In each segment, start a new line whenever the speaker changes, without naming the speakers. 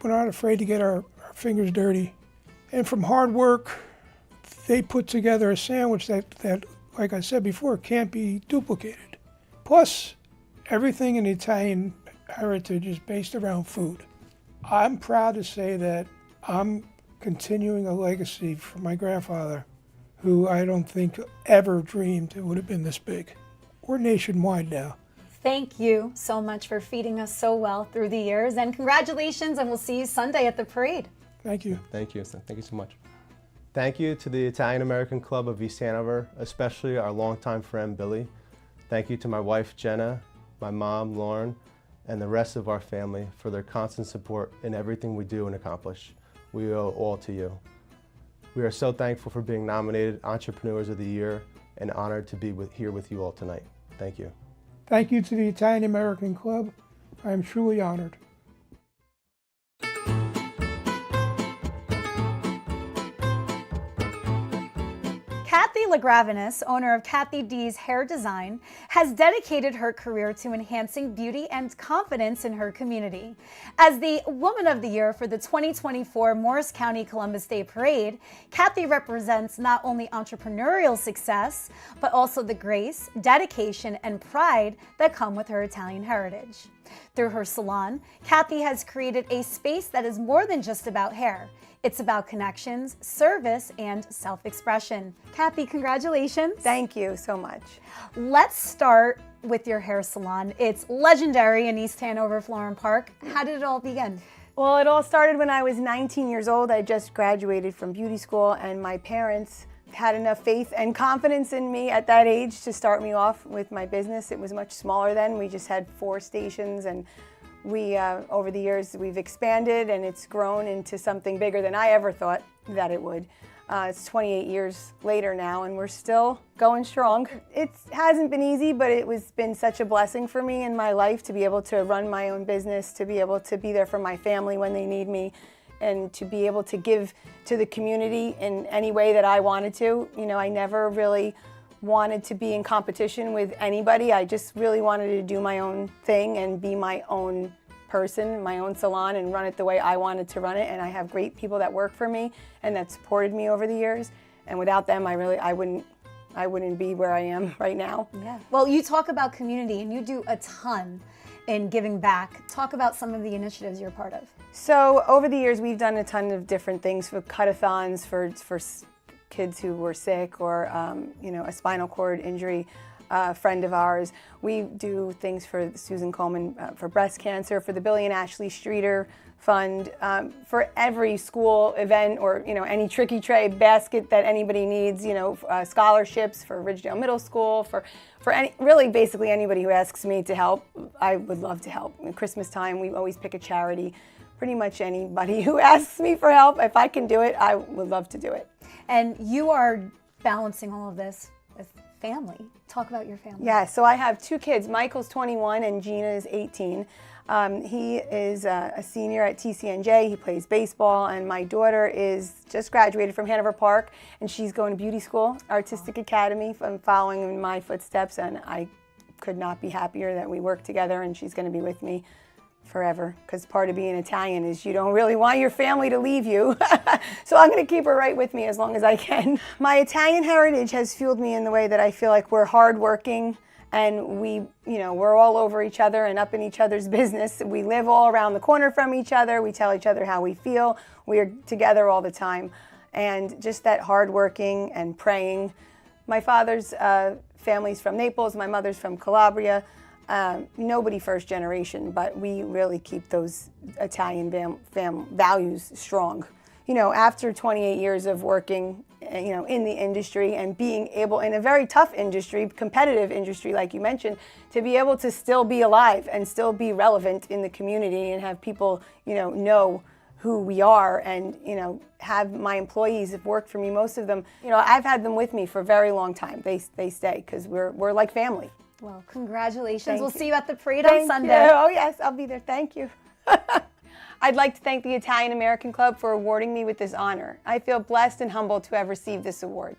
We're not afraid to get our fingers dirty. And from hard work, they put together a sandwich that, like I said before, can't be duplicated. Plus, everything in Italian heritage is based around food. I'm proud to say that I'm continuing a legacy from my grandfather, who I don't think ever dreamed it would have been this big. We're nationwide now.
Thank you so much for feeding us so well through the years, and congratulations, and we'll see you Sunday at the parade.
Thank you.
Thank you. Thank you so much. Thank you to the Italian American Club of East Hanover, especially our longtime friend Billy. Thank you to my wife Jenna, my mom Lauren, and the rest of our family for their constant support in everything we do and accomplish. We owe all to you. We are so thankful for being nominated Entrepreneurs of the Year and honored to be here with you all tonight. Thank you.
Thank you to the Italian American Club. I am truly honored.
Kathy LaGraveness, owner of Kathy D's Hair Design, has dedicated her career to enhancing beauty and confidence in her community. As the Woman of the Year for the 2024 Morris County Columbus Day Parade, Kathy represents not only entrepreneurial success, but also the grace, dedication, and pride that come with her Italian heritage. Through her salon, Kathy has created a space that is more than just about hair. It's about connections, service, and self-expression. Kathy, congratulations.
Thank you so much.
Let's start with your hair salon. It's legendary in East Hanover, Florham Park. How did it all begin?
Well, it all started when I was 19 years old. I just graduated from beauty school, and my parents had enough faith and confidence in me at that age to start me off with my business. It was much smaller then. We just had 4 stations, and we, over the years, we've expanded, and it's grown into something bigger than I ever thought that it would. It's 28 years later now, and we're still going strong. It hasn't been easy, but it was been such a blessing for me in my life to be able to run my own business, to be able to be there for my family when they need me, and to be able to give to the community in any way that I wanted to. You know, I never really wanted to be in competition with anybody. I just really wanted to do my own thing and be my own person, my own salon, and run it the way I wanted to run it. And I have great people that work for me and that supported me over the years. And without them, I wouldn't be where I am right now.
Yeah. Well, you talk about community, and you do a ton in giving back. Talk about some of the initiatives you're part of.
So over the years, we've done a ton of different things for cut-a-thons for kids who were sick, or you know, a spinal cord injury. A friend of ours. We do things for Susan Coleman for breast cancer, for the Billy and Ashley Streeter Fund, for every school event, or you know, any tricky tray basket that anybody needs. You know, scholarships for Ridgedale Middle School, for really basically anybody who asks me to help. I would love to help. At Christmas time, we always pick a charity. Pretty much anybody who asks me for help, if I can do it, I would love to do it.
And you are balancing all of this with family. Talk about your family.
Yeah, so I have 2 kids. Michael's 21 and Gina is 18. He is a senior at TCNJ. He plays baseball, and my daughter is just graduated from Hanover Park, and she's going to beauty school, Artistic Academy. I'm following in my footsteps, and I could not be happier that we work together, and she's going to be with me forever, because part of being Italian is you don't really want your family to leave you. So I'm going to keep her right with me as long as I can. My Italian heritage has fueled me in the way that I feel like we're hardworking, and we're all over each other and up in each other's business. We live all around the corner from each other. We tell each other how we feel. We are together all the time. And just that hardworking and praying. My father's family's from Naples. My mother's from Calabria. Nobody first generation, but we really keep those Italian values strong. You know, after 28 years of working, you know, in the industry and being able, in a very tough industry, competitive industry, like you mentioned, to be able to still be alive and still be relevant in the community and have people, you know who we are, and, you know, have my employees have worked for me, most of them, you know, I've had them with me for a very long time. They stay because we're like family.
Well, congratulations.
Thank
we'll
you.
see you at the parade on Sunday.
You. Oh, yes, I'll be there. Thank you. I'd like to thank the Italian American Club for awarding me with this honor. I feel blessed and humbled to have received this award.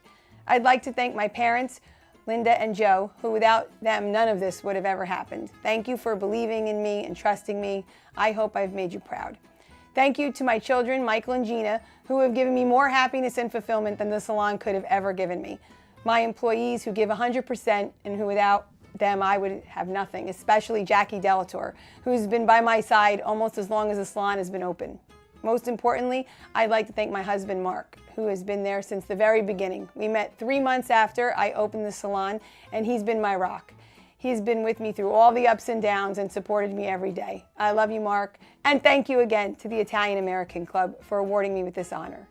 I'd like to thank my parents, Linda and Joe, who without them, none of this would have ever happened. Thank you for believing in me and trusting me. I hope I've made you proud. Thank you to my children, Michael and Gina, who have given me more happiness and fulfillment than the salon could have ever given me. My employees who give 100% and who without them I would have nothing, especially Jackie Delator, who's been by my side almost as long as the salon has been open. Most importantly, I'd like to thank my husband, Mark, who has been there since the very beginning. We met 3 months after I opened the salon, and he's been my rock. He's been with me through all the ups and downs and supported me every day. I love you, Mark, and thank you again to the Italian American Club for awarding me with this honor.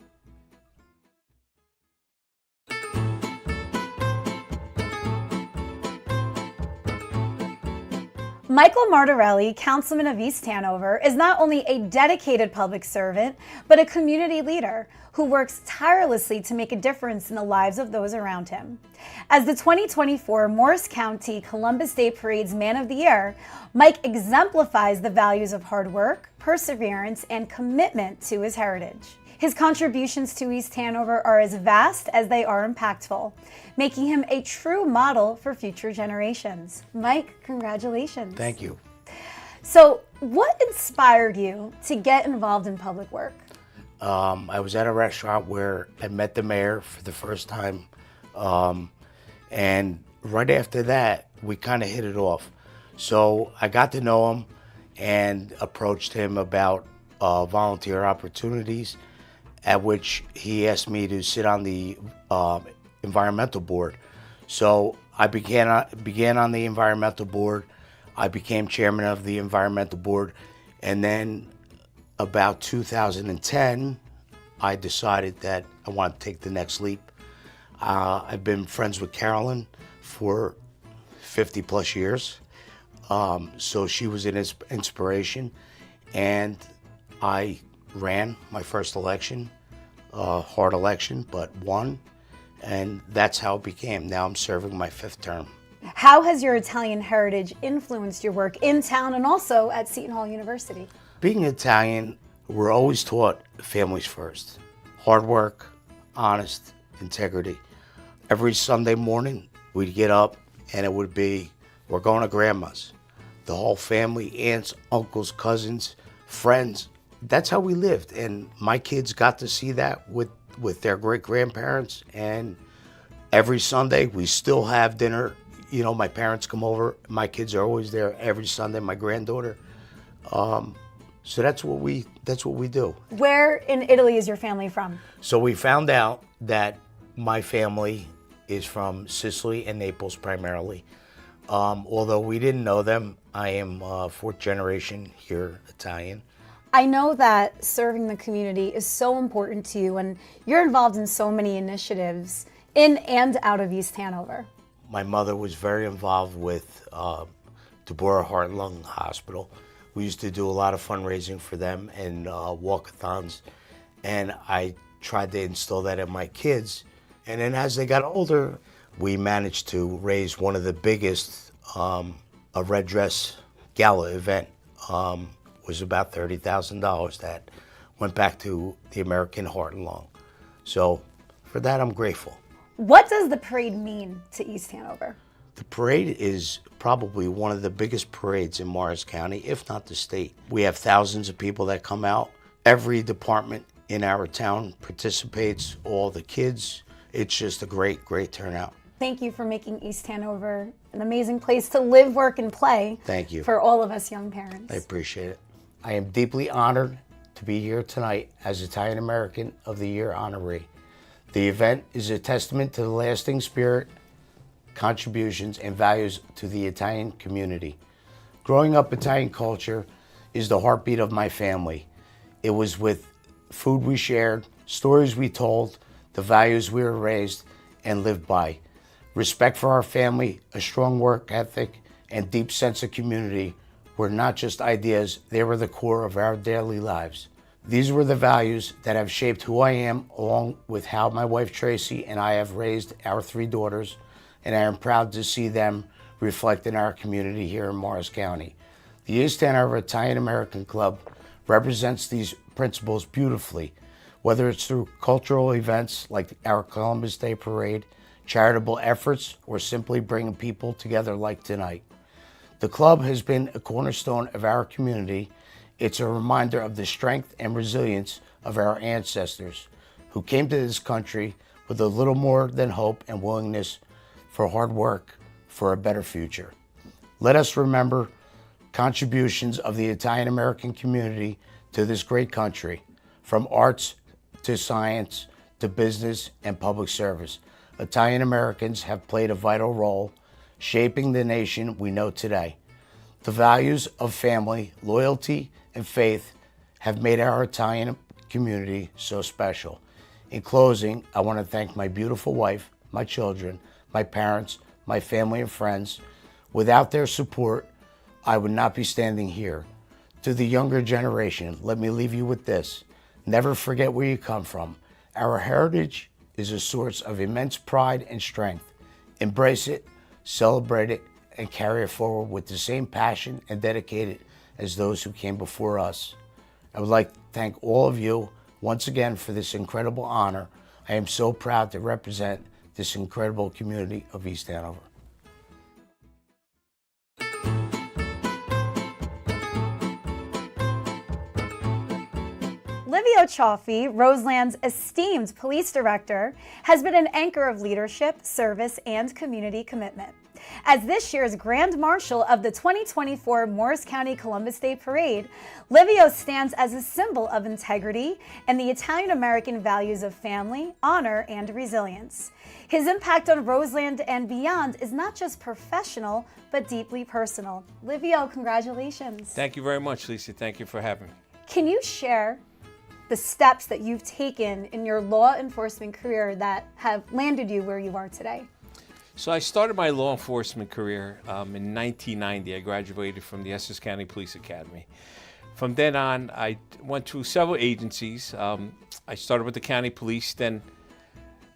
Michael Martorelli, Councilman of East Hanover, is not only a dedicated public servant, but a community leader who works tirelessly to make a difference in the lives of those around him. As the 2024 Morris County Columbus Day Parade's Man of the Year, Mike exemplifies the values of hard work, perseverance, and commitment to his heritage. His contributions to East Hanover are as vast as they are impactful, making him a true model for future generations. Mike, congratulations.
Thank you.
So, what inspired you to get involved in public work?
I was at a restaurant where I met the mayor for the first time, and right after that, we kind of hit it off. So I got to know him and approached him about volunteer opportunities, at which he asked me to sit on the environmental board. So I began on the environmental board. I became chairman of the environmental board, and then about 2010, I decided that I wanted to take the next leap. I've been friends with Carolyn for 50 plus years. So she was an inspiration, and I ran my first election, hard election, but won, and that's how it became. Now I'm serving my 5th term.
How has your Italian heritage influenced your work in town and also at Seton Hall University?
Being Italian, we're always taught families first. Hard work, honest, integrity. Every Sunday morning, we'd get up and it would be, we're going to grandma's. The whole family, aunts, uncles, cousins, friends. That's how we lived. And my kids got to see that with their great-grandparents. And every Sunday, we still have dinner. You know, my parents come over. My kids are always there every Sunday, my granddaughter. So that's what we do.
Where in Italy is your family from?
So we found out that my family is from Sicily and Naples primarily. Although we didn't know them, I am 4th generation here Italian.
I know that serving the community is so important to you, and you're involved in so many initiatives in and out of East Hanover.
My mother was very involved with Deborah Heart and Lung Hospital. We used to do a lot of fundraising for them and walkathons, and I tried to instill that in my kids. And then as they got older, we managed to raise one of the biggest, a red dress gala event. Was about $30,000 that went back to the American Heart and Lung. So for that, I'm grateful.
What does the parade mean to East Hanover?
The parade is probably one of the biggest parades in Morris County, if not the state. We have thousands of people that come out. Every department in our town participates, all the kids. It's just a great, great turnout.
Thank you for making East Hanover an amazing place to live, work, and play.
Thank you.
For all of us young parents.
I appreciate it. I am deeply honored to be here tonight as Italian American of the Year honoree. The event is a testament to the lasting spirit, contributions, and values to the Italian community. Growing up Italian culture is the heartbeat of my family. It was with food we shared, stories we told, the values we were raised and lived by. Respect for our family, a strong work ethic, and deep sense of community were not just ideas, they were the core of our daily lives. These were the values that have shaped who I am, along with how my wife Tracy and I have raised our 3 daughters, and I am proud to see them reflect in our community here in Morris County. The East Hanover Italian American Club represents these principles beautifully, whether it's through cultural events like our Columbus Day Parade, charitable efforts, or simply bringing people together like tonight. The club has been a cornerstone of our community It's a reminder of the strength and resilience of our ancestors who came to this country with a little more than hope and willingness for hard work for a better future. Let us remember contributions of the Italian American community to this great country, from arts to science to business and public service. Italian Americans have played a vital role shaping the nation we know today. The values of family, loyalty, and faith have made our Italian community so special. In closing, I want to thank my beautiful wife, my children, my parents, my family and friends. Without their support, I would not be standing here. To the younger generation, let me leave you with this. Never forget where you come from. Our heritage is a source of immense pride and strength. Embrace it, celebrate it, and carry it forward with the same passion and dedicated as those who came before us. I would like to thank all of you once again for this incredible honor. I am so proud to represent this incredible community of East Hanover.
Livio Cioffi, Roseland's esteemed police director, has been an anchor of leadership, service, and community commitment. As this year's Grand Marshal of the 2024 Morris County Columbus Day Parade, Livio stands as a symbol of integrity and the Italian-American values of family, honor, and resilience. His impact on Roseland and beyond is not just professional, but deeply personal. Livio, congratulations.
Thank you very much, Lisa. Thank you for having me.
Can you share the steps that you've taken in your law enforcement career that have landed you where you are today?
So I started my law enforcement career in 1990. I graduated from the Essex County Police Academy. From then on, I went through several agencies. I started with the county police, then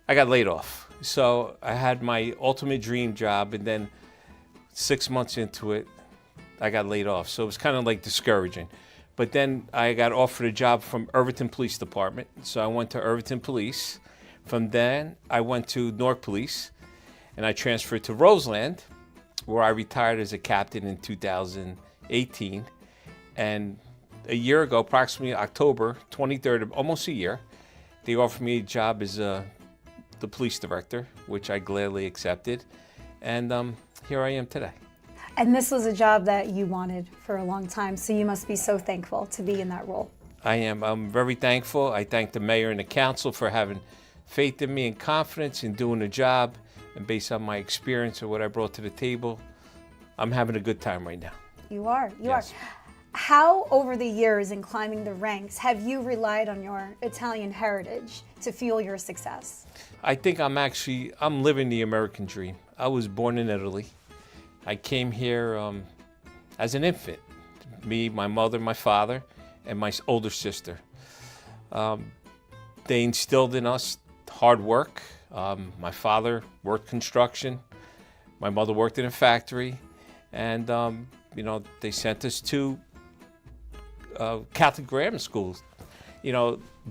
I got laid off. So I had my ultimate dream job, and then 6 months into it, I got laid off. So it was kind of like discouraging. But then I got offered a job from Irvington Police Department. So I went to Irvington Police. From then, I went to Newark Police, and I transferred to Roseland, where I retired as a captain in 2018. And a year ago, approximately October 23rd, almost a year, they offered me a job as the police director, which I gladly accepted. And here I am today.
And this was a job that you wanted for a long time, so you must be so thankful to be in that role.
I am. I'm very thankful. I thank the mayor and the council for having faith in me and confidence in doing the job. And based on my experience and what I brought to the table, I'm having a good time right now.
You are. You
Yes.
are. How, over the years in climbing the ranks, have you relied on your Italian heritage to fuel your success?
I think I'm living the American dream. I was born in Italy. I came here as an infant. Me, my mother, my father, and my older sister. They instilled in us hard work. My father worked construction. My mother worked in a factory. And, they sent us to Catholic grammar schools.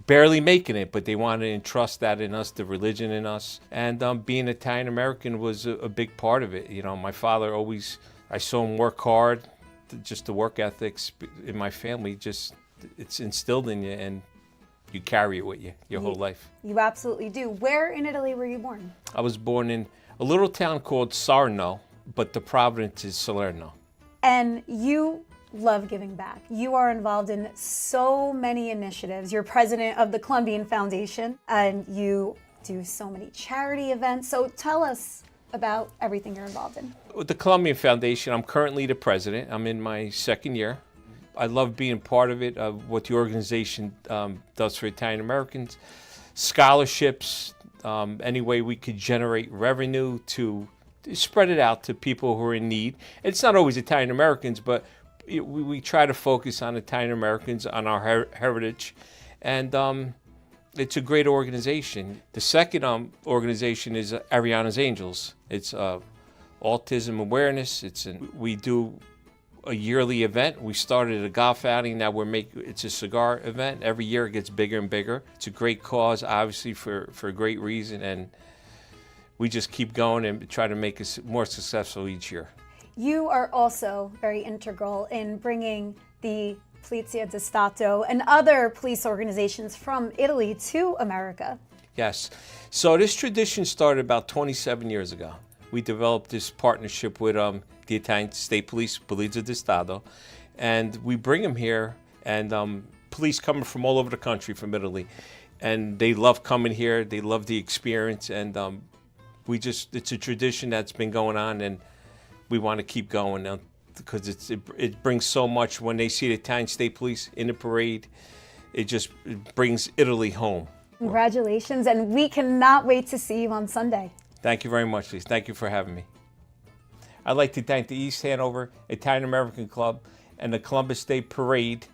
Barely making it, but they wanted to entrust that in us, the religion in us. And being Italian American was a big part of it. My father I saw him work hard. Just the work ethics in my family, it's instilled in you, and you carry it with you your whole life.
You absolutely do. Where in Italy were you born?
I was born in a little town called Sarno, but the province is Salerno.
And you love giving back. You are involved in so many initiatives. You're president of the Columbian Foundation, and you do so many charity events. So tell us about everything you're involved in.
With the Columbian Foundation, I'm currently the president. I'm in my second year. I love being part of it, of what the organization does for Italian Americans. Scholarships, any way we could generate revenue to spread it out to people who are in need. It's not always Italian Americans, but we try to focus on Italian Americans, on our heritage, and it's a great organization. The second organization is Ariana's Angels. It's autism awareness. We do a yearly event. We started a golf outing. Now it's a cigar event. Every year it gets bigger and bigger. It's a great cause, obviously, for a great reason, and we just keep going and try to make it more successful each year.
You are also very integral in bringing the Polizia di Stato, and other police organizations from Italy to America.
Yes. So this tradition started about 27 years ago. We developed this partnership with the Italian State Police, Polizia di Stato, and we bring them here, and police coming from all over the country from Italy, and they love coming here. They love the experience, and it's a tradition that's been going on, and we want to keep going now because it brings so much when they see the Italian State Police in the parade. It brings Italy home.
Congratulations, and we cannot wait to see you on Sunday.
Thank you very much, Lisa. Thank you for having me. I'd like to thank the East Hanover Italian American Club and the Columbus Day Parade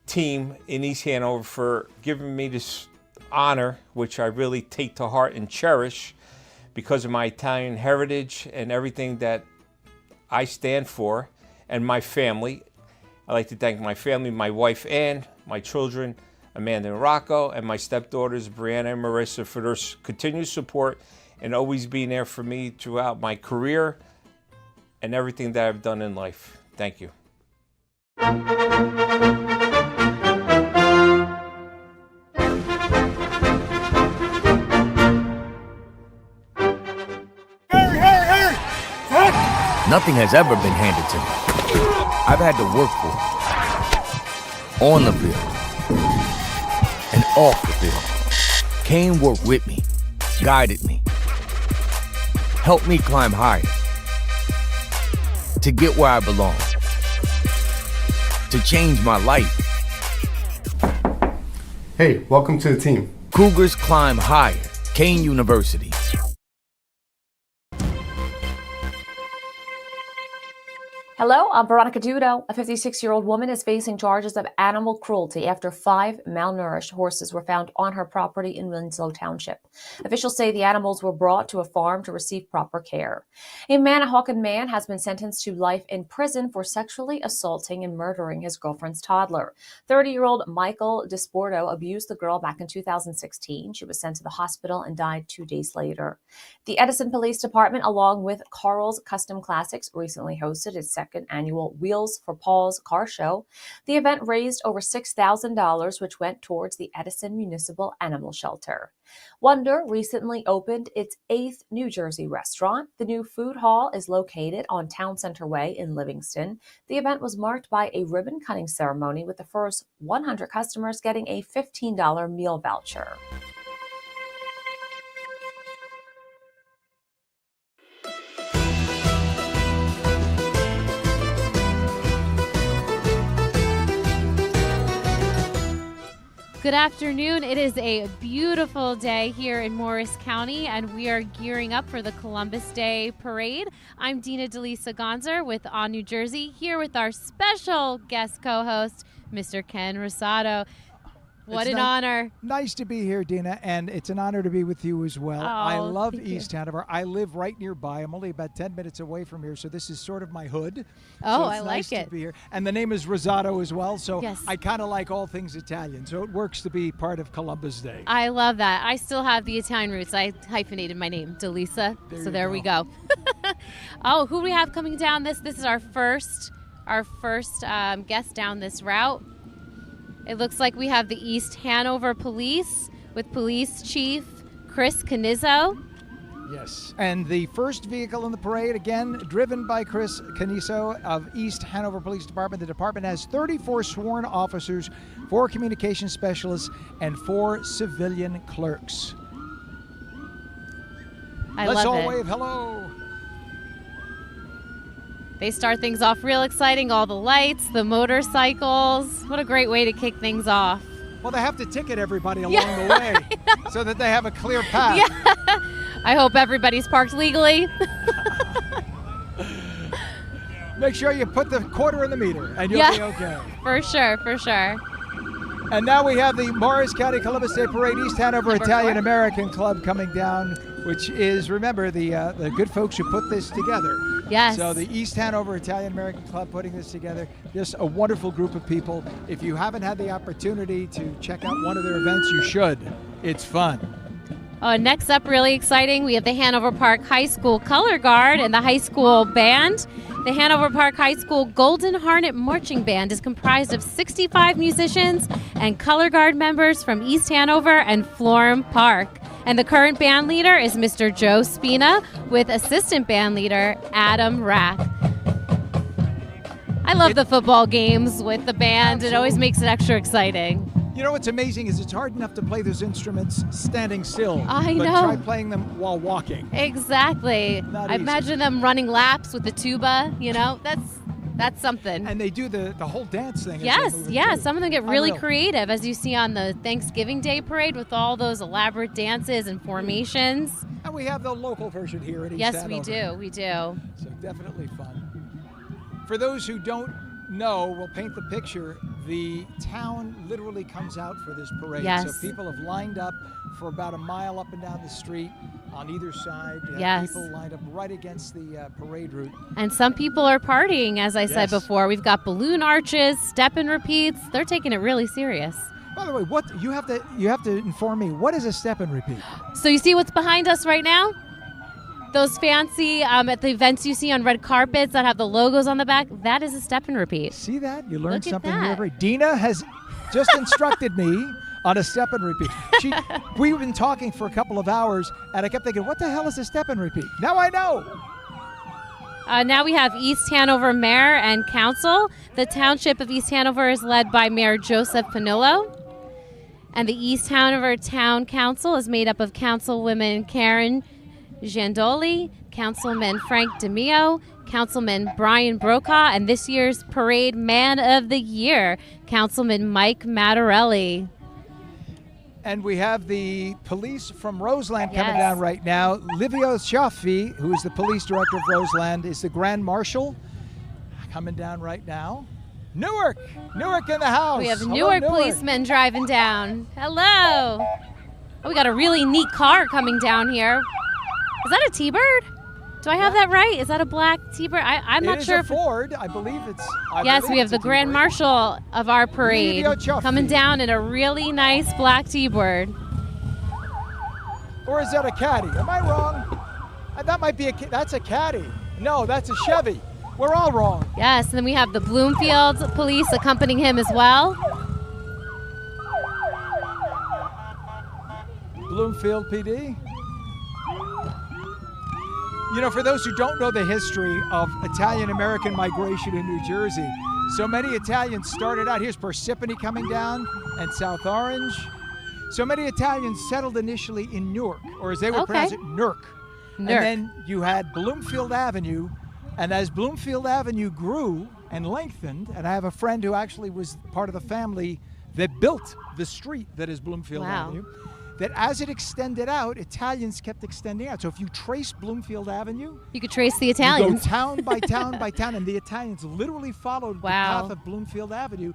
team in East Hanover for giving me this honor, which I really take to heart and cherish because of my Italian heritage and everything that I stand for, and my family. I'd like to thank my family, my wife Ann, my children Amanda and Rocco, and my stepdaughters Brianna and Marissa for their continued support and always being there for me throughout my career and everything that I've done in life. Thank you.
Nothing has ever been handed to me. I've had to work for it. On the field. And off the field. Kane worked with me. Guided me. Helped me climb higher. To get where I belong. To change my life.
Hey, welcome to the team.
Cougars climb higher. Kane University.
Hello, I'm Veronica Dudo. A 56-year-old woman is facing charges of animal cruelty after 5 malnourished horses were found on her property in Winslow Township. Officials say the animals were brought to a farm to receive proper care. A Manahawkin man has been sentenced to life in prison for sexually assaulting and murdering his girlfriend's toddler. 30-year-old Michael Disporto abused the girl back in 2016. She was sent to the hospital and died 2 days later. The Edison Police Department, along with Carl's Custom Classics, recently hosted its second annual Wheels for Paws car show. The event raised over $6,000, which went towards the Edison Municipal Animal Shelter. Wonder recently opened its 8th New Jersey restaurant. The new food hall is located on Town Center Way in Livingston. The event was marked by a ribbon cutting ceremony with the first 100 customers getting a $15 meal voucher.
Good afternoon. It is a beautiful day here in Morris County, and we are gearing up for the Columbus Day Parade. I'm Dina Deleasa Gonsar with ONNJ, here with our special guest co-host, Mr. Ken Rosato. What an honor.
Nice to be here, Dina, and it's an honor to be with you as well. I love
thank
East Hanover. I live right nearby. I'm only about 10 minutes away from here, so this is sort of my hood.
Oh,
so
I
it's
like
nice
it.
to be here. And the name is Rosato as well, so
Yes.
I kind of like all things Italian, so it works to be part of Columbus Day.
I love that. I still have the Italian roots. I hyphenated my name, Deleasa. So there we go. Oh, who do we have coming down this? This is our first guest down this route. It looks like we have the East Hanover Police with Police Chief Chris Canizzo.
Yes, and the first vehicle in the parade, again, driven by Chris Caniso of East Hanover Police Department. The department has 34 sworn officers, 4 communication specialists, and 4 civilian clerks. Let's all wave hello.
They start things off real exciting, all the lights, the motorcycles. What a great way to kick things off.
Well, they have to ticket everybody along the way so that they have a clear path.
Yeah. I hope everybody's parked legally.
Make sure you put the quarter in the meter and you'll be okay.
For sure, for sure.
And now we have the Morris County Columbus Day Parade East Hanover Italian American Club coming down, which is, remember, the good folks who put this together.
Yes.
So the East Hanover Italian American Club putting this together, just a wonderful group of people. If you haven't had the opportunity to check out one of their events, you should. It's fun.
Next up, really exciting, we have the Hanover Park High School Color Guard and the high school band The Hanover Park High School Golden Hornet Marching Band is comprised of 65 musicians and color guard members from East Hanover and Florham Park. And the current band leader is Mr. Joe Spina with assistant band leader Adam Rack. I love the football games with the band. It always makes it extra exciting.
You know what's amazing is it's hard enough to play those instruments standing still.
I
but
know.
Try playing them while walking.
Exactly.
Not
I
easy.
imagine them running laps with the tuba, you know, that's something.
And they do the whole dance thing. as they
Yes,
move
yeah.
too.
Some of them get really
Unreal.
creative, as you see on the Thanksgiving Day parade with all those elaborate dances and formations.
And we have the local version here in East
Yes, we
Hanover.
do. We do.
So definitely fun. For those who don't know, we'll paint the picture. The town literally comes out for this parade.
Yes.
So people have lined up for about a mile up and down the street on either side. You have
Yes.
people lined up right against the parade route.
And some people are partying, as I said
Yes.
before. We've got balloon arches, step and repeats. They're taking it really serious.
By the way, what you have to inform me. What is a step and repeat?
So you see what's behind us right now? Those fancy, at the events you see on red carpets that have the logos on the back, that is a step and repeat.
See that? You learn
Look at
something new
that.
every. Dina has just instructed me on a step and repeat. We've been talking for a couple of hours, and I kept thinking, what the hell is a step and repeat? Now I know.
Now we have East Hanover Mayor and Council. The Township of East Hanover is led by Mayor Joseph Panillo. And the East Hanover Town Council is made up of Councilwomen Karen Giandoli, Councilman Frank DeMio, Councilman Brian Brokaw, and this year's Parade Man of the Year, Councilman Mike Mattarelli.
And we have the police from Roseland coming
Yes.
down right now. Livio Ciaffi, who is the police director of Roseland, is the Grand Marshal coming down right now. Newark in the house.
We have
Hello,
Newark policemen driving down. Hello. Oh, we got a really neat car coming down here. Is that a T-Bird? Do I have that right? Is that a black T-Bird? I'm not sure.
It is a Ford. I believe it's.
Yes, we have the Grand Marshal of our parade
Livio Ciaffi.
coming down in a really nice black T-Bird.
Or is that a caddy? Am I wrong? That might be that's a caddy. No, that's a Chevy. We're all wrong.
Yes, and then we have the Bloomfield police accompanying him as well.
Bloomfield PD. You know, for those who don't know the history of Italian-American migration in New Jersey, so many Italians started out, here's Parsippany coming down, and South Orange. So many Italians settled initially in Newark, or as they would pronounce it, Newark. And then you had Bloomfield Avenue, and as Bloomfield Avenue grew and lengthened, and I have a friend who actually was part of the family that built the street that is Bloomfield Avenue, that as it extended out, Italians kept extending out. So if you trace Bloomfield Avenue,
you could trace the
you
Italians.
go town by town by town, and the Italians literally followed the path of Bloomfield Avenue.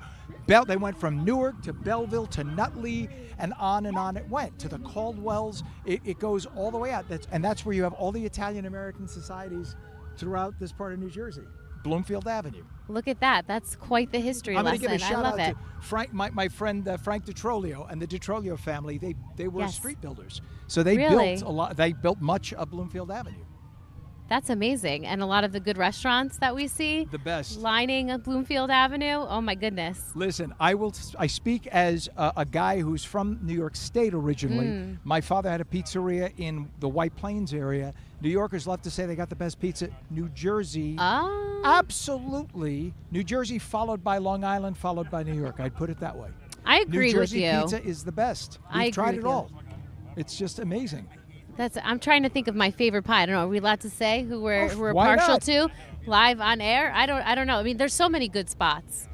They went from Newark to Belleville to Nutley, and on it went to the Caldwells. It goes all the way out. That's where you have all the Italian-American societies throughout this part of New Jersey. Bloomfield Avenue.
Look at that. That's quite the history
I'm
lesson.
going to give a
I
shout
love
out
it.
to Frank, my friend Frank DeTrolio and the DeTrolio family. They were
Yes.
street builders, so they
Really?
built a lot. They built much of Bloomfield Avenue.
That's amazing. And a lot of the good restaurants that we see.
The best.
Lining Bloomfield Avenue. Oh my goodness.
Listen, I speak as a guy who's from New York State originally. My father had a pizzeria in the White Plains area. New Yorkers love to say they got the best pizza. New Jersey, absolutely. New Jersey followed by Long Island, followed by New York. I'd put it that way.
I agree
New
with
Jersey
you.
pizza is the best.
I
We've tried
agree
it
with you.
all. It's just amazing.
I'm trying to think of my favorite pie. I don't know. Are we allowed to say who we're
why
partial
not?
to live on air? I don't know. I mean, there's so many good spots.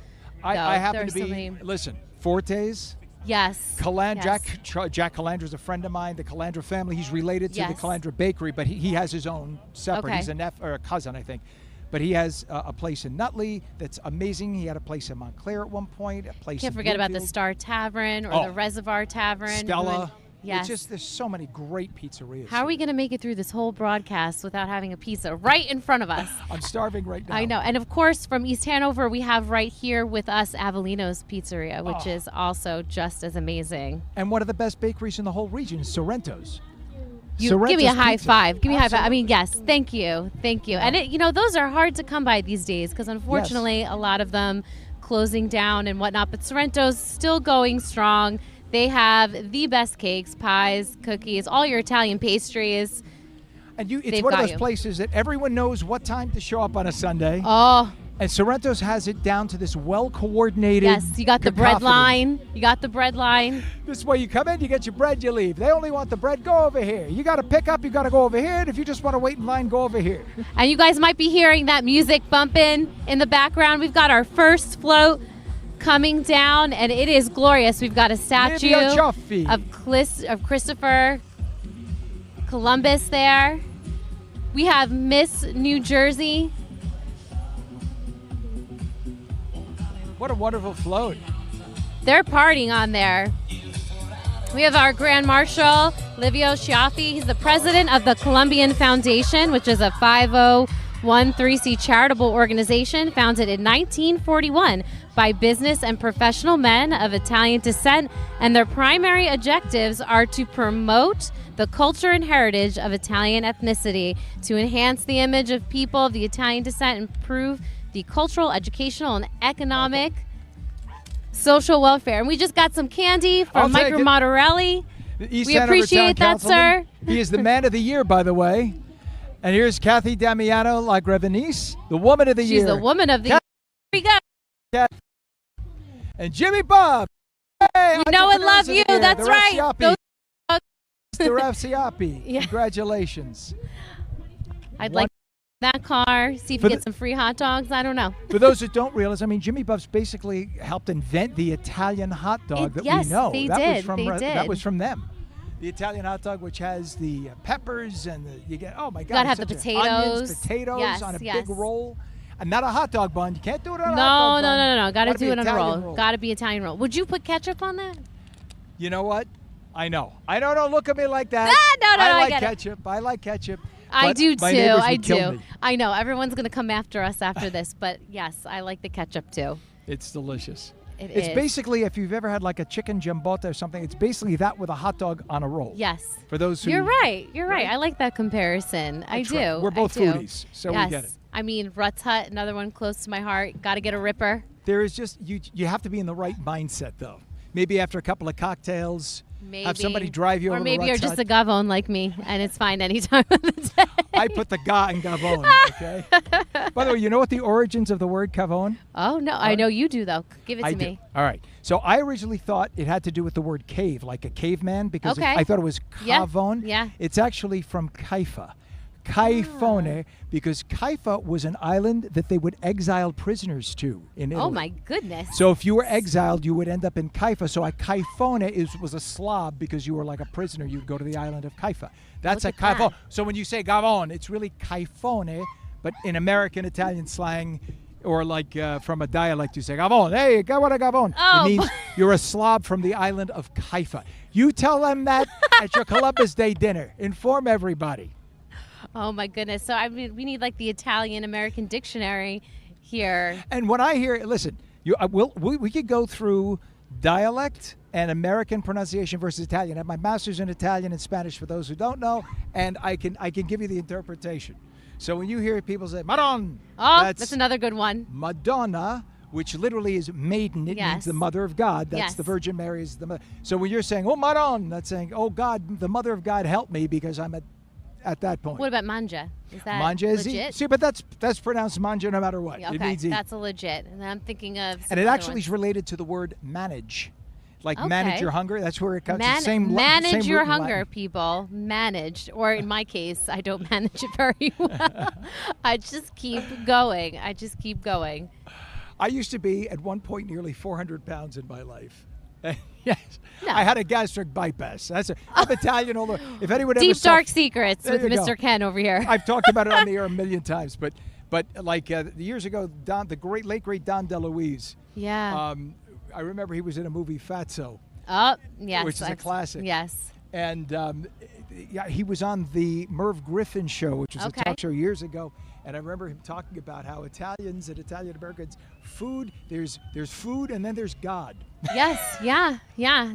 I happen
There's
to be.
so many-
Listen, Forte's.
Yes.
Jack
Yes.
Calandra is a friend of mine. The Calandra family. He's related to the
Yes.
Calandra Bakery, but he has his own separate.
Okay.
He's a cousin, I think. But he has a place in Nutley that's amazing. He had a place in Montclair at one point. A place.
Can't
in
forget about the
Bloomfield.
Star Tavern or
Oh.
the Reservoir Tavern.
Stella.
Yes.
It's just there's so many great pizzerias.
How are we going to make it through this whole broadcast without having a pizza right in front of us?
I'm starving right now.
I know. And of course, from East Hanover, we have right here with us Avellino's Pizzeria, which is also just as amazing.
And one of the best bakeries in the whole region is Sorrento's.
Give me a
Sorrento's
high
Pizza.
five. Give me a high five. I
Absolutely.
mean, yes, thank you. Thank you. And, those are hard to come by these days because, unfortunately, a lot of them closing down and whatnot. But Sorrento's still going strong. They have the best cakes, pies, cookies, all your Italian pastries.
And it's
They've
one of
got
those
you.
places that everyone knows what time to show up on a Sunday.
Oh,
And Sorrento's has it down to this well-coordinated
yes. You got the bread
cacophony.
line. You got the bread line.
This way you come in, you get your bread, you leave. They only want the bread, go over here. You got to pick up, you got to go over here. And if you just want to wait in line, go over here.
And you guys might be hearing that music bumping in the background. We've got our first float coming down, and it is glorious. We've got a statue
Livia Cioffi.
of Christopher Columbus there. We have Miss New Jersey.
What a wonderful float.
They're partying on there. We have our Grand Marshal, Livio Cioffi. He's the president of the Colombian Foundation, which is a 501(c) charitable organization founded in 1941 by business and professional men of Italian descent, and their primary objectives are to promote the culture and heritage of Italian ethnicity, to enhance the image of people of the Italian descent, improve the cultural, educational, and economic social welfare. And we just got some candy
I'll
from
take
Micro
it.
Motorelli.
The East
We
Hanover
appreciate
Town
that, sir.
Councilman. He is the man of the year, by the way. And here's Kathy Damiano Lagrevenis, the woman of the year.
She's the woman of the year. Here we go.
And Jimmy Bob. Hey,
You know and
Entrepreneurs
love
of the
you.
Year,
That's
the
right.
Rafsiapi.
Those-
Mr. Rafsiapi.
Yeah.
Congratulations.
I'd like that car, see if
For
we get
the-
some free hot dogs. I don't know.
For those that don't realize, I mean, Jimmy Bub's basically helped invent the Italian hot dog that
yes,
we know.
they
that
did.
Was from,
They
That
did.
was from them. The Italian hot dog, which has the peppers and you get, oh my God.
gotta
it's
have the
such a- onions,
potatoes.
potatoes
Yes,
on a
yes.
big roll. And not a hot dog bun. You can't do it on a
No,
hot dog
no,
bun.
no, no, no. Gotta
Gotta be
do it on a
Italian
roll. Gotta be Italian roll. Would you put ketchup on that?
You know what? I know. I don't look at me like that.
No,
I
I
like
get it.
ketchup. I like ketchup.
I
but
do
my
too.
neighbors
I
would kill
do.
me.
I know. Everyone's going to come after us after this, but yes, I like the ketchup too.
It's delicious.
It's
basically, if you've ever had like a chicken giambota or something, it's basically that with a hot dog on a roll.
Yes.
For those who.
You're right. You're right. I like that comparison. I
That's
do.
right. We're both
I do.
foodies, so
yes.
we get it.
I mean, Rutt's Hut, another one close to my heart. Got to get a Ripper.
There is just, you have to be in the right mindset, though. Maybe after a couple of cocktails,
Maybe.
have somebody drive you
or
over
maybe
to
you're
Rutt's
just
Hut.
a gavone like me, and it's fine any time of the day.
I put the ga in gavone, okay? By the way, you know what the origins of the word cavone?
Oh, no. I know you do, though. Give it to
I
me.
do. All right. So I originally thought it had to do with the word cave, like a caveman, because
Okay.
I thought it was
Yeah.
cavone.
Yeah.
It's actually from Caifa. Caifone, because Caifa was an island that they would exile prisoners to in Italy.
Oh, my goodness.
So if you were exiled, you would end up in Caifa. So a Caifone was a Slav because you were like a prisoner. You'd go to the island of Caifa. That's
Look
a
at
Caifone.
that.
So when you say Gavone, it's really Caifone, but in American Italian slang, or like from a dialect, you say Gavone. Hey, Gavone, Gavone.
Oh.
It means you're a Slav from the island of Caifa. You tell them that at your Columbus Day dinner. Inform everybody.
Oh, my goodness. So, I mean, we need like the Italian-American dictionary here.
And when I hear, listen, we could go through dialect and American pronunciation versus Italian. I have my master's in Italian and Spanish for those who don't know, and I can give you the interpretation. So when you hear people say Madonna,
Oh, that's another good one.
Madonna, which literally is maiden. It
Yes.
means the mother of God. That's
Yes.
the Virgin Mary is the mother. So when you're saying, oh, Madonna, that's saying, oh, God, the mother of God, help me because I'm at that point.
What about manja? Is that
Manja is
legit?
See, but that's pronounced manja no matter what.
Yeah,
It
okay,
means eat.
that's a legit. And then I'm thinking of some
And it
other
actually
ones.
is related to the word manage. Like
Okay.
manage your hunger. That's where it comes. It's same
manage
same
your
root in
hunger,
Latin.
people. Managed. Or in my case, I don't manage it very well. I just keep going.
I used to be at one point nearly 400 pounds in my life. Yes,
No.
I had a gastric bypass. I'm Italian. Although if anyone ever
Deep
saw,
dark secrets
There
with
you go.
Mr. Ken over here.
I've talked about it on the air a million times, but like years ago, the late great Don DeLuise.
Yeah.
I remember he was in a movie Fatso.
Oh, yes.
Which is a classic.
Yes.
And yeah, he was on the Merv Griffin show, which was
Okay.
a talk show years ago. And I remember him talking about how Italians and Italian Americans, food, there's food and then there's God.
Yes, yeah.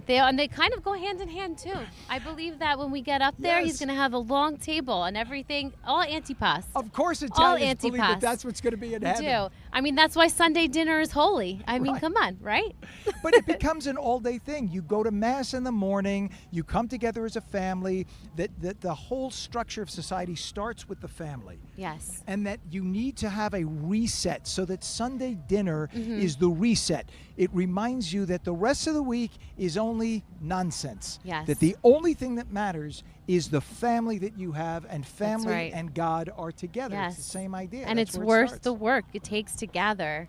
They kind of go hand in hand too. I believe that when we get up there, he's
Yes.
going to have a long table and everything, all antipas.
Of course,
All
Italians believe that
antipas.
that's what's going to be in
We
heaven.
do. I mean, that's why Sunday dinner is holy. I mean,
Right.
come on, right?
But it becomes an all-day thing. You go to mass in the morning. You come together as a family. That the whole structure of society starts with the family.
Yes.
And that you need to have a reset, so that Sunday dinner is the reset. It reminds you that the rest of the week is only nonsense.
Yes.
That the only thing that matters is the family that you have, and family
right.
and God are together.
Yes.
It's the same idea.
And
That's
it's
where it
worth
starts.
the work it takes to gather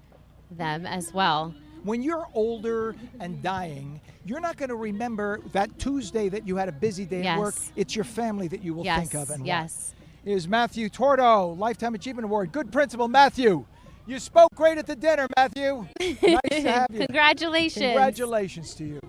them as well.
When you're older and dying, you're not going to remember that Tuesday that you had a busy day at work.
Yes.
It's your family that you will
Yes,
think of and
yes.
want. Here's Matthew Tordo, Lifetime Achievement Award. Good principal, Matthew. You spoke great at the dinner, Matthew. Nice to have you.
Congratulations.
Congratulations to you.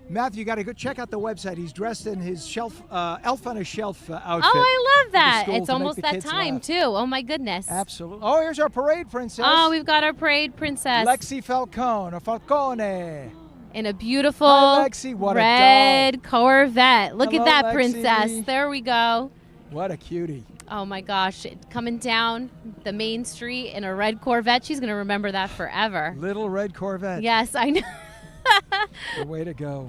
Matthew, you got to go check out the website. He's dressed in his shelf, elf on a shelf outfit.
Oh, I love that.
school
It's
to make
almost
the
that
kids
time,
laugh.
too. Oh, my goodness.
Absolutely. Oh, here's our parade princess.
Oh, we've got our parade princess
Lexi Falcone, or Falcone.
in a beautiful
Hi, Lexi. What a
red Corvette. Look
Hello,
at that,
Lexi.
princess. There we go.
What a cutie.
Oh, my gosh. Coming down the main street in a red Corvette. She's going to remember that forever.
Little red Corvette.
Yes, I know.
The way to go.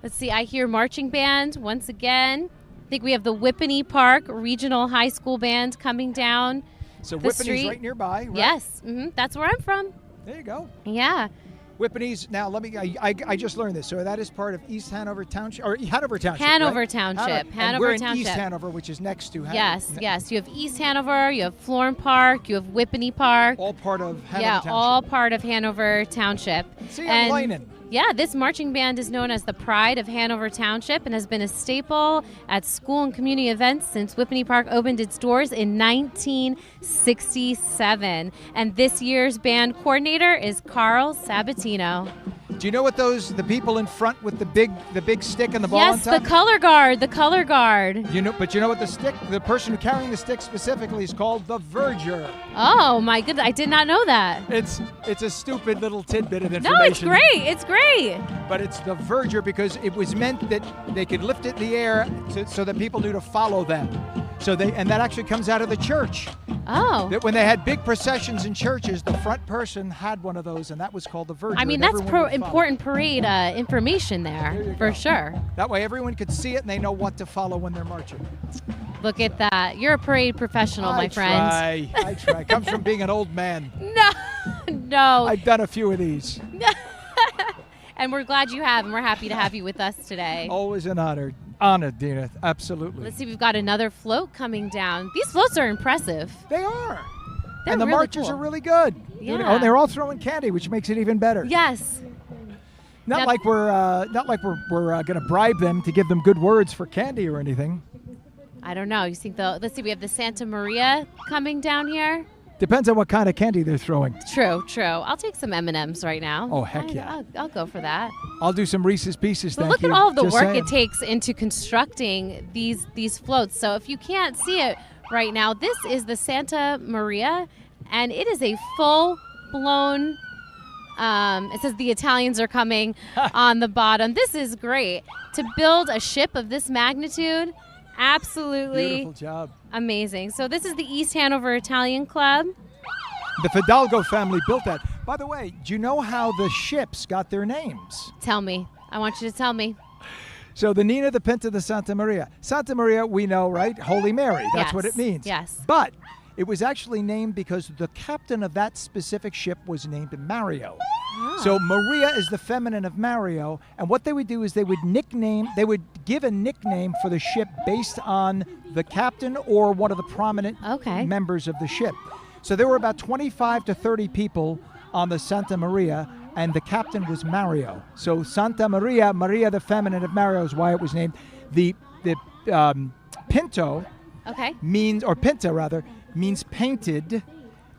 Let's see. I hear marching band once again. I think we have the Whippany Park Regional High School Band coming down.
So
the
Whippany's
street.
right nearby, right?
Yes, that's where I'm from.
There you go.
Yeah.
Whippany's, now let me, I just learned this. So that is part of East Hanover Township, or Hanover Township,
Hanover
right?
Township,
And
Hanover
we're in
Township.
East Hanover, which is next to Hanover.
Yes, yes. You have East Hanover, you have Florin Park, you have Whippany Park.
All part of Hanover
Yeah,
Township.
all part of Hanover Township.
See you in Leinen.
Yeah, this marching band is known as the Pride of Hanover Township and has been a staple at school and community events since Whippany Park opened its doors in 1967. And this year's band coordinator is Carl Sabatino.
Do you know what the people in front with the big stick and the ball
Yes,
on top?
the color guard, the color guard.
But you know what the person carrying the stick specifically is called? The verger.
Oh my goodness, I did not know that.
It's a stupid little tidbit of
No,
information.
it's great. It's great.
But it's the verger because it was meant that they could lift it in the air so that people knew to follow them. And that actually comes out of the church.
Oh.
That when they had big processions in churches, the front person had one of those, and that was called the verger.
I mean,
and
that's
everyone would follow.
important parade information there, for sure.
That way everyone could see it and they know what to follow when they're marching.
Look at that. You're a parade professional, my friend.
I try. Comes from being an old man.
No.
I've done a few of these.
And we're glad you have, and we're happy to have you with us today.
Always an honor. Honor, Dina. Absolutely.
Let's see, we've got another float coming down. These floats are impressive.
They are.
They're
And the
really
marchers
cool.
are really good.
Yeah.
Oh, they're all throwing candy, which makes it even better.
Yes.
Not
Now-
like we're going to bribe them to give them good words for candy or anything.
I don't know. You think let's see, we have the Santa Maria coming down here.
Depends on what kind of candy they're throwing.
True. I'll take some M&Ms right now.
Oh, heck yeah.
I'll go for that.
I'll do some Reese's Pieces.
But
thank
look
you.
at all of the
Just
work
saying.
it takes into constructing these floats. So if you can't see it right now, this is the Santa Maria, and it is a full-blown. It says the Italians are coming on the bottom. This is great to build a ship of this magnitude. Absolutely
Beautiful job.
amazing. So this is the East Hanover Italian Club.
The Fidalgo family built that. By the way, do you know how the ships got their names?
Tell me. I want you to tell me.
So the Nina, the Pinta, the Santa Maria. Santa Maria, we know, right? Holy Mary. That's what it
Yes,
means.
yes.
But it was actually named because the captain of that specific ship was named Mario. So Maria is the feminine of Mario, and what they would do is they would give a nickname for the ship based on the captain or one of the prominent members of the ship. So there were about 25 to 30 people on the Santa Maria, and the captain was Mario. So Santa Maria, Maria the feminine of Mario is why it was named. The Pinto means, or Pinta rather, means painted.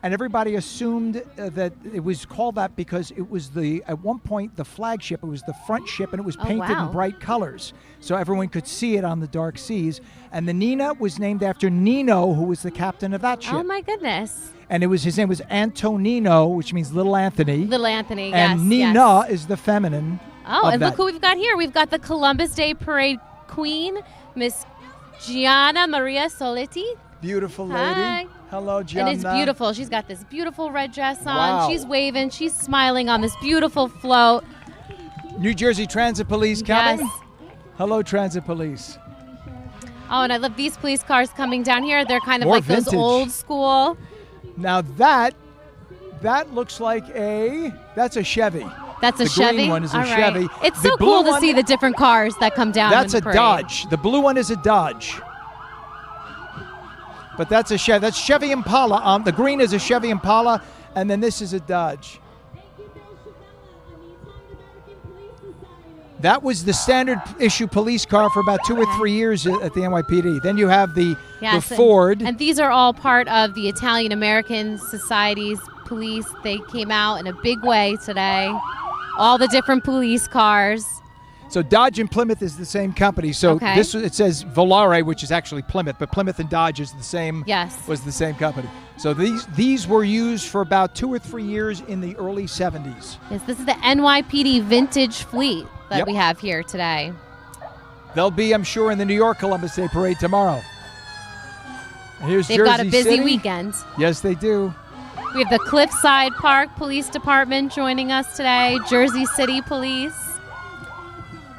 and everybody assumed that it was called that because it was at one point the flagship. It was the front ship, and it was painted in bright colors, so everyone could see it on the dark seas. And the Nina was named after Nino, who was the captain of that ship.
Oh my goodness.
And his name was Antonino, which means Little Anthony.
Little Anthony,
and
yes.
Nina is the feminine.
Oh,
of
and
that.
look who we've got here. We've got the Columbus Day Parade Queen, Miss Gianna Maria Soletti.
Beautiful lady.
Hi.
Hello, Gianna.
And it's beautiful. She's got this beautiful red dress on.
Wow.
She's waving. She's smiling on this beautiful float.
New Jersey Transit Police coming.
Yes.
Hello, Transit Police.
Oh, and I love these police cars coming down here. They're kind of
More
like
vintage.
those old school.
Now that looks like that's a Chevy.
That's a
the
Chevy?
green one is a
All right.
Chevy.
It's
The
so
blue
cool to
one-
see the different cars that come down.
That's
in
a
the parade.
Dodge. The blue one is a Dodge. But that's a Chevy. That's Chevy Impala. The green is a Chevy Impala, and then this is a Dodge. That was the standard issue police car for about 2 or 3 years at the NYPD. Then you have the Ford.
And these are all part of the Italian American Society's police. They came out in a big way today. All the different police cars.
So Dodge and Plymouth is the same company. So
Okay.
it says Volare, which is actually Plymouth, but Plymouth and Dodge is the same.
Yes.
Was the same company. So these were used for about 2 or 3 years in the early 70s.
Yes, this is the NYPD vintage fleet that
Yep.
we have here today.
They'll be, I'm sure, in the New York Columbus Day Parade tomorrow. And here's
They've
Jersey
got a busy
City.
weekend.
Yes, they do.
We have the Cliffside Park Police Department joining us today, Jersey City Police.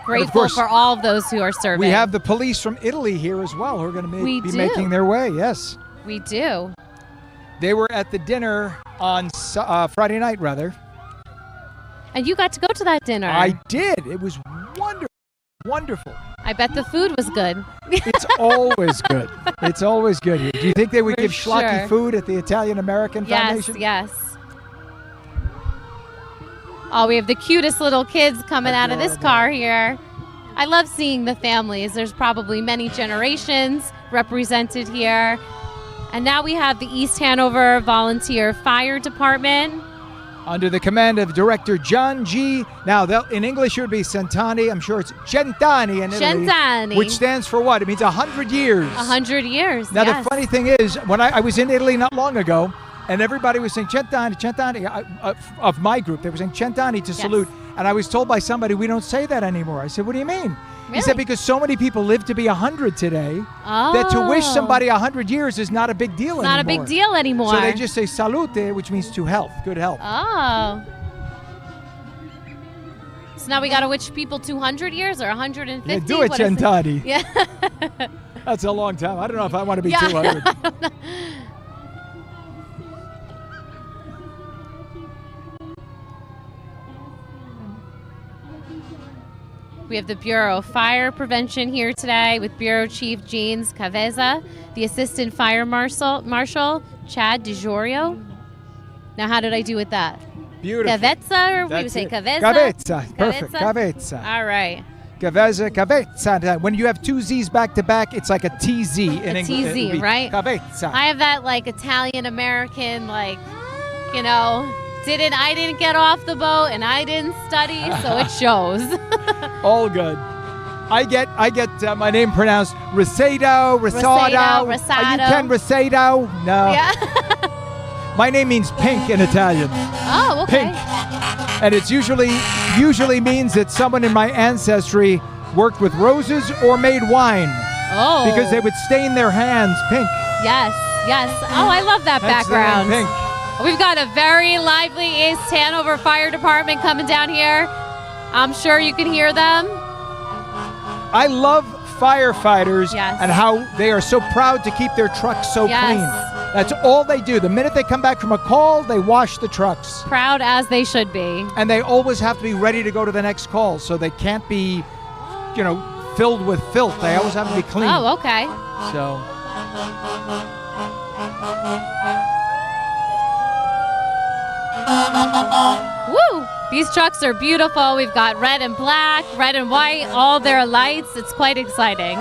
Grateful
course,
for all of those who are serving.
We have the police from Italy here as well who are going to
We
be
do.
making their way, yes.
We do.
They were at the dinner on Friday night, rather.
And you got to go to that dinner.
I did. It was wonderful. Wonderful.
I bet the food was good.
It's always good. It's always good here. Do you think they would
For
give schlocky
sure.
food at the Italian American Foundation?
Yes. Oh, we have the cutest little kids coming out of this car here. I love seeing the families. There's probably many generations represented here. And now we have the East Hanover Volunteer Fire Department.
Under the command of Director John G. Now, in English it would be Centani. I'm sure it's Centani in Italy.
Centani.
Which stands for what? It means 100 years.
100 years.
Now,
yes.
the funny thing is, when I was in Italy not long ago, and everybody was saying Centani, Centani, of my group, they were saying Centani to salute. And I was told by somebody, we don't say that anymore. I said, what do you mean? He said, because so many people live to be 100 today, that to wish somebody 100 years is not a big deal anymore.
Not a big deal anymore.
So they just say salute, which means to health, good health.
Oh. So now we got to wish people 200 years or 150?
Yeah, do it,
What is
Centani.
Yeah.
That's a long time. I don't know if I want to be
Yeah.
200.
We have the Bureau of Fire Prevention here today with Bureau Chief James Caveza, the Assistant Fire Marshal Chad DiGiorio. Now, how did I do with that?
Beautiful.
Caveza, or we would
That's
say
it.
Caveza?
Caveza. Perfect. Caveza.
All right.
Caveza. When you have two Z's back to back, it's like a TZ in English.
TZ,
It would be
right?
Caveza.
I have that like Italian American, like, you know, I didn't get off the boat and I didn't study, so it shows.
All good. I get my name pronounced Rosato.
Rosato.
You can Rosato? No.
Yeah.
My name means pink in Italian.
Oh, okay.
Pink. And it's usually means that someone in my ancestry worked with roses or made wine.
Oh.
Because they would stain their hands pink.
Yes. Oh, I love that
Hence the
background.
name pink.
We've got a very lively East Hanover Fire Department coming down here. I'm sure you can hear them.
I love firefighters
Yes.
and how they are so proud to keep their trucks so
Yes.
clean. That's all they do. The minute they come back from a call, they wash the trucks.
Proud as they should be.
And they always have to be ready to go to the next call, so they can't be, filled with filth. They always have to be clean.
Oh, okay.
So.
Woo! These trucks are beautiful. We've got red and black, red and white, all their lights. It's quite exciting.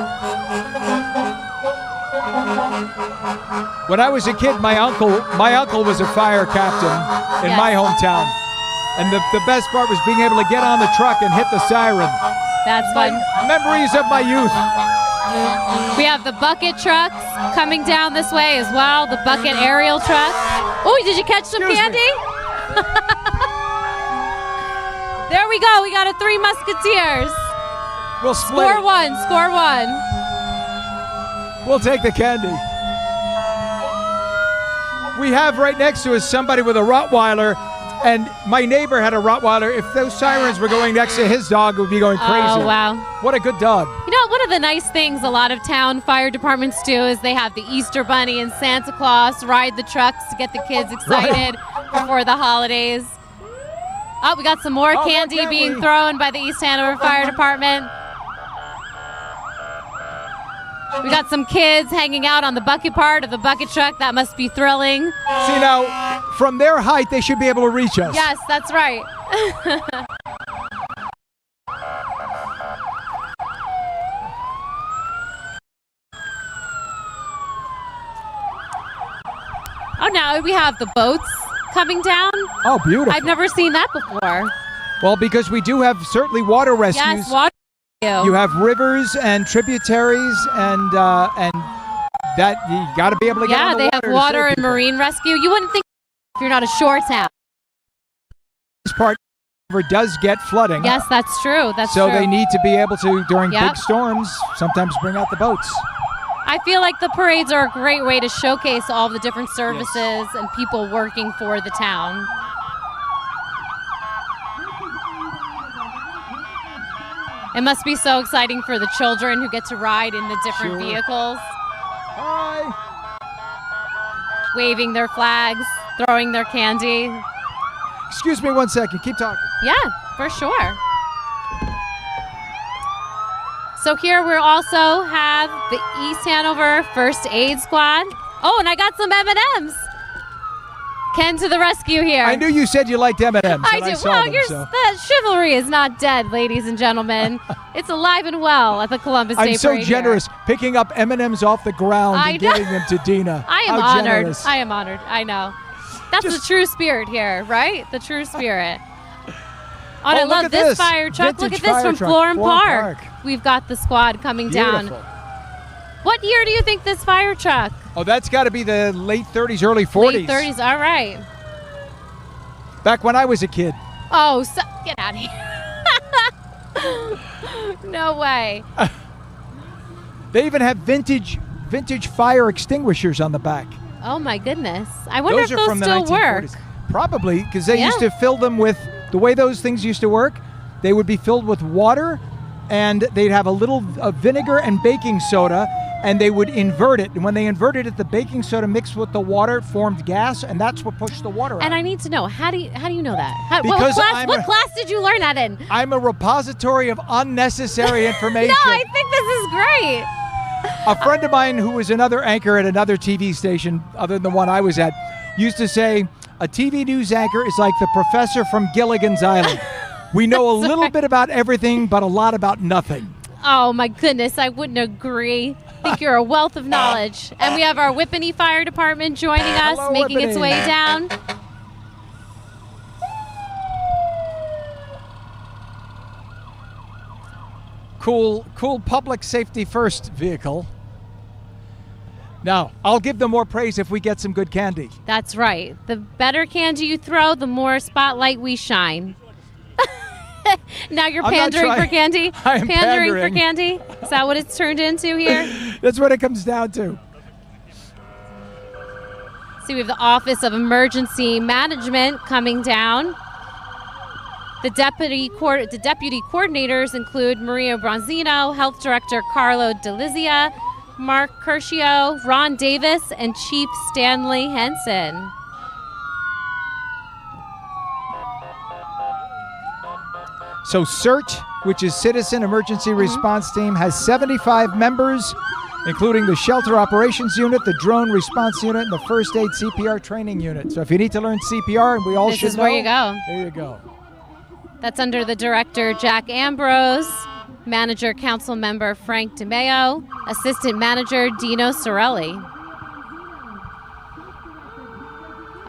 When I was a kid, my uncle was a fire captain in my hometown. And the best part was being able to get on the truck and hit the siren.
That's fun.
Memories of my youth.
We have the bucket trucks coming down this way as well, the bucket aerial truck. Oh, did you catch some candy? There we go. We got a Three Musketeers.
We'll split
Score
it.
one. Score one.
We'll take the candy. We have right next to us somebody with a Rottweiler, and my neighbor had a Rottweiler. If those sirens were going next to his dog, it would be going crazy.
Oh, wow.
What a good dog.
You know, one of the nice things a lot of town fire departments do is they have the Easter Bunny and Santa Claus ride the trucks to get the kids excited before the holidays. Oh, we got some more candy being thrown by the East Hanover Fire Department. We got some kids hanging out on the bucket part of the bucket truck. That must be thrilling.
See, now, from their height, they should be able to reach us.
Yes, that's right. Oh, now we have the boats coming down.
Oh, beautiful.
I've never seen that before.
Well, because we do have certainly water rescues.
Yes, water.
You have rivers and tributaries, and that you got to be able to get on the
they
water.
have
to
water
save
and
people.
marine rescue. You wouldn't think if you're not a shore town.
This part does get flooding.
Yes, that's true. That's
so
true.
they need to be able to, during
Yep.
big storms, sometimes bring out the boats.
I feel like the parades are a great way to showcase all the different services and people working for the town. It must be so exciting for the children who get to ride in the different vehicles.
Hi.
Waving their flags, throwing their candy.
Excuse me 1 second. Keep talking.
Yeah, for sure. So here we also have the East Hanover First Aid Squad. Oh, and I got some M&Ms. Ken to the rescue here.
I knew you said you liked M&Ms.
I do. Well, the chivalry is not dead, ladies and gentlemen. It's alive and well at the Columbus Day
I'm so
Parade
generous,
here.
picking up M&Ms off the ground
I
and
know.
giving them to Dina.
I am
How
honored.
generous.
I am honored. I know. That's the true spirit here, right? The true spirit. Oh, I
look
love
at
this
this.
fire truck. Look
Vintage
at this
fire
from
truck,
Florham
Florham
Park.
Park.
We've got the squad coming down.
Beautiful.
What year do you think this fire truck?
Oh, that's got to be the late 30s, early 40s.
Late 30s. All right.
Back when I was a kid.
Oh, get out of here. No way.
They even have vintage fire extinguishers on the back.
Oh, my goodness. I wonder if
are
those
from the
still work.
1940s. Probably, because they
Yeah.
used to fill them with, the way those things used to work, they would be filled with water, and they'd have a little vinegar and baking soda, and they would invert it. And when they inverted it, the baking soda mixed with the water formed gas, and that's what pushed the water out.
And I need to know, how do you know that?
Because
what class did you learn that in?
I'm a repository of unnecessary information.
No, I think this is great.
A friend of mine who was another anchor at another TV station other than the one I was at used to say, a TV news anchor is like the professor from Gilligan's Island. We know a little bit about everything, but a lot about nothing.
Oh, my goodness. I wouldn't agree. I think you're a wealth of knowledge. And we have our Whippany Fire Department joining us,
Hello,
making its
Whippany.
way down.
Cool public safety first vehicle. Now, I'll give them more praise if we get some good candy.
That's right. The better candy you throw, the more spotlight we shine. Now you're
I'm not
pandering for
trying-
candy?
I am
Pandering for
pandering.
candy? Is that what it's turned into here?
That's what it comes down to.
See, we have the Office of Emergency Management coming down. The deputy coordinators include Maria Bronzino, Health Director Carlo Deleasa, Mark Curcio, Ron Davis, and Chief Stanley Henson.
So CERT, which is Citizen Emergency Response Team, has 75 members, including the Shelter Operations Unit, the Drone Response Unit, and the First Aid CPR Training Unit. So if you need to learn CPR, and we all
This
should
is
know,
where you go.
there you go.
That's under the director, Jack Ambrose. Manager Council Member Frank DeMeo, Assistant Manager Dino Sorelli.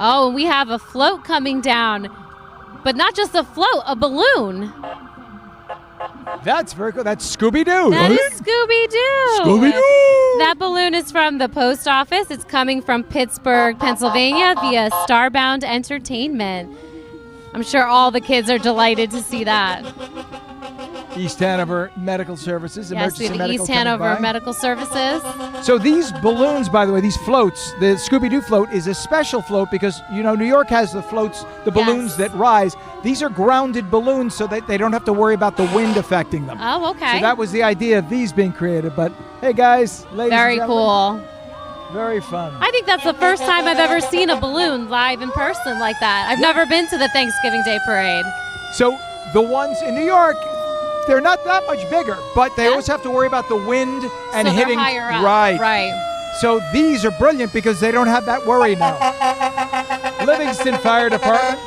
Oh, and we have a float coming down, but not just a float, a balloon.
That's very cool. That's Scooby-Doo.
That
right?
is Scooby-Doo.
Scooby-Doo.
That balloon is from the post office. It's coming from Pittsburgh, Pennsylvania via Starbound Entertainment. I'm sure all the kids are delighted to see that.
East Hanover Medical Services.
Yes, we have the
Medical
East
coming
Hanover
by.
Medical Services.
So these balloons, by the way, these floats, the Scooby-Doo float is a special float because, you know, New York has the floats, the balloons that rise. These are grounded balloons so that they don't have to worry about the wind affecting them.
Oh, okay.
So that was the idea of these being created. But hey, guys, ladies
Very
and gentlemen,
cool.
very fun.
I think that's the first time I've ever seen a balloon live in person like that. I've never been to the Thanksgiving Day Parade.
So the ones in New York, they're not that much bigger, but they always have to worry about the wind and
So they're
hitting.
higher up.
Right.
Right.
So these are brilliant because they don't have that worry now. Livingston Fire Department,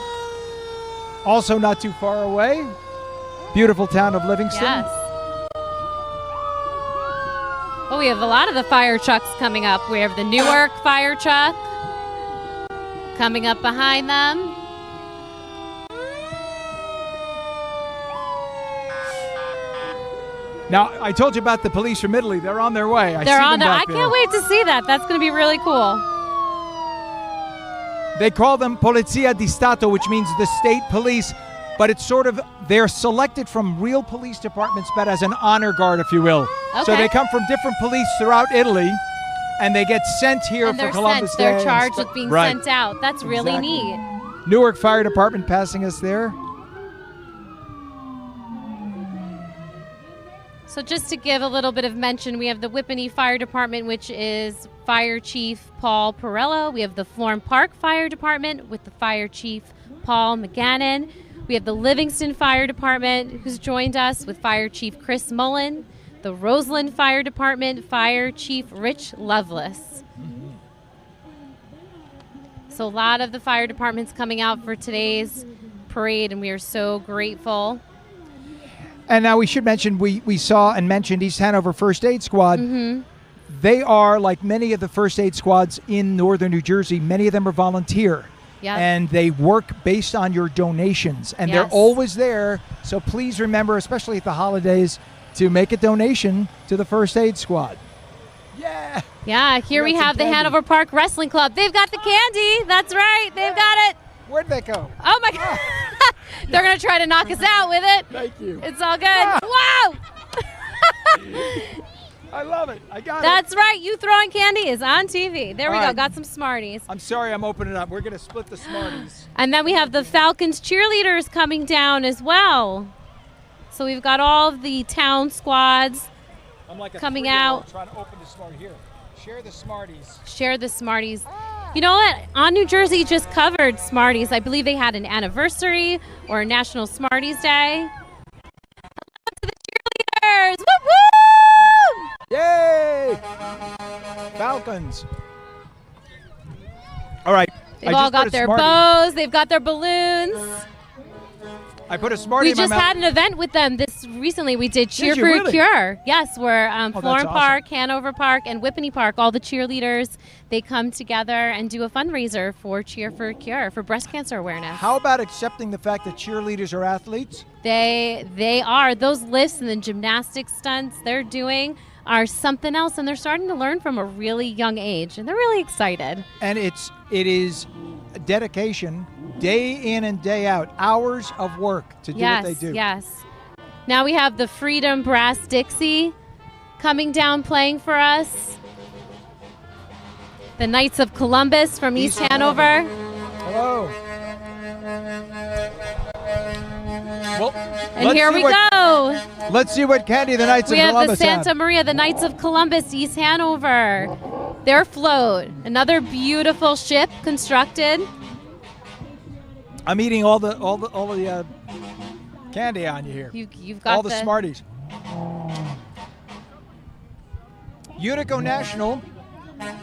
also not too far away. Beautiful town of Livingston.
Yes. Well, we have a lot of the fire trucks coming up. We have the Newark fire truck coming up behind them.
Now, I told you about the police from Italy. They're on their way. I
They're
see
on.
them
I
back
can't
there.
wait to see that. That's going to be really cool.
They call them Polizia di Stato, which means the state police, but it's sort of, they're selected from real police departments, but as an honor guard, if you will. So
Okay.
they come from different police throughout Italy, and they get sent here
And
for
they're
Columbus
sent.
Day.
They're
and
charged
stuff.
with being
Right.
sent out. That's really
Exactly.
neat.
Newark Fire Department passing us there.
So just to give a little bit of mention, we have the Whippany Fire Department, which is Fire Chief Paul Perello. We have the Florham Park Fire Department with the Fire Chief Paul McGannon. We have the Livingston Fire Department, who's joined us with Fire Chief Chris Mullen. The Roseland Fire Department, Fire Chief Rich Lovelace. So a lot of the fire departments coming out for today's parade, and we are so grateful.
And now we should mention, we saw and mentioned East Hanover First Aid Squad.
Mm-hmm.
They are, like many of the first aid squads in northern New Jersey, many of them are volunteer.
Yep.
And they work based on your donations. And they're
Yes.
always there. So please remember, especially at the holidays, to make a donation to the First Aid Squad. Yeah.
Yeah, here
We
we
got some
have the
candy.
Hanover Park Wrestling Club. They've got the candy. That's right. They've got it.
Where'd they go?
Oh, my God. They're going to try to knock us out with it.
Thank you.
It's all good. Wow.
I love it. I got it.
That's right. You throwing candy is on TV. There we
All
go.
right.
Got some Smarties.
I'm sorry I'm opening up. We're going to split the Smarties.
And then we have the Falcons cheerleaders coming down as well. So we've got all of the town squads.
I'm like a
Coming
3-year-old
out.
trying to open the Smartie. Here, share the Smarties.
Share the Smarties. You know what? On New Jersey just covered Smarties. I believe they had an anniversary or a National Smarties Day. Hello to the cheerleaders! Woo woo!
Yay! Falcons. All right.
They've
I
all
just put
got
a
their
Smartie.
bows. They've got their balloons.
I put a Smartie
We
in my
just
mouth.
had an event with them this recently. We did Cheer
Did
for
you
a
really?
Cure. Yes, where
that's
Florham
awesome.
Park, Hanover Park, and Whippany Park, all the cheerleaders, they come together and do a fundraiser for Cheer for a Cure for breast cancer awareness.
How about accepting the fact that cheerleaders are athletes?
They are. Those lifts and the gymnastics stunts they're doing are something else, and they're starting to learn from a really young age, and they're really excited.
And it is dedication, day in and day out, hours of work to do
Yes,
what they do.
yes. Now we have the Freedom Brass Dixie coming down playing for us. The Knights of Columbus from East Hanover.
Hello. Well,
And
let's
here
see
we
what-
go.
Let's see what candy the Knights
We
of
have the
Columbus
Santa
have.
Maria, the Knights of Columbus, East Hanover. Their float, another beautiful ship constructed.
I'm eating all the candy on you here.
You've got
all the Smarties. Unico National.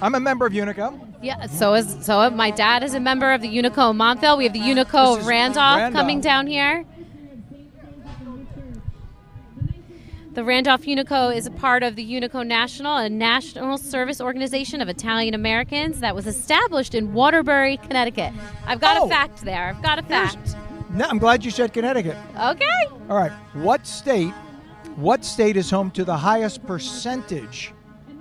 I'm a member of Unico.
Yeah, so my dad is a member of the Unico Montville. We have the Unico
This is
Randolph
Randolph.
coming down here. The Randolph Unico is a part of the Unico National, a national service organization of Italian Americans that was established in Waterbury, Connecticut. I've got a fact there. I've got a fact.
No, I'm glad you said Connecticut.
Okay.
All right. What state is home to the highest percentage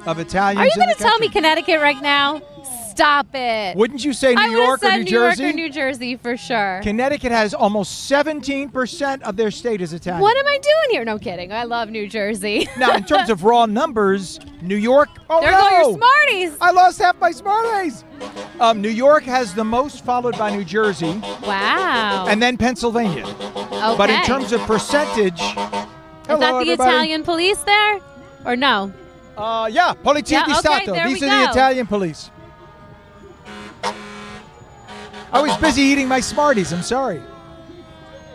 of Italians?
Are you
going to
tell me Connecticut right now? Stop it.
Wouldn't you say New
I
York or
said
New Jersey?
New York or New Jersey for sure.
Connecticut has almost 17% of their state is Italian.
What am I doing here? No kidding. I love New Jersey.
Now, in terms of raw numbers, New York. Oh,
there
no!
go your Smarties.
I lost half my Smarties. New York has the most, followed by New Jersey.
Wow.
And then Pennsylvania.
Okay.
But in terms of percentage,
is that the
everybody.
Italian police there? Or no?
Yeah, Polizia di Stato.
there
These
we
are the
go.
Italian police. I was busy eating my Smarties. I'm sorry.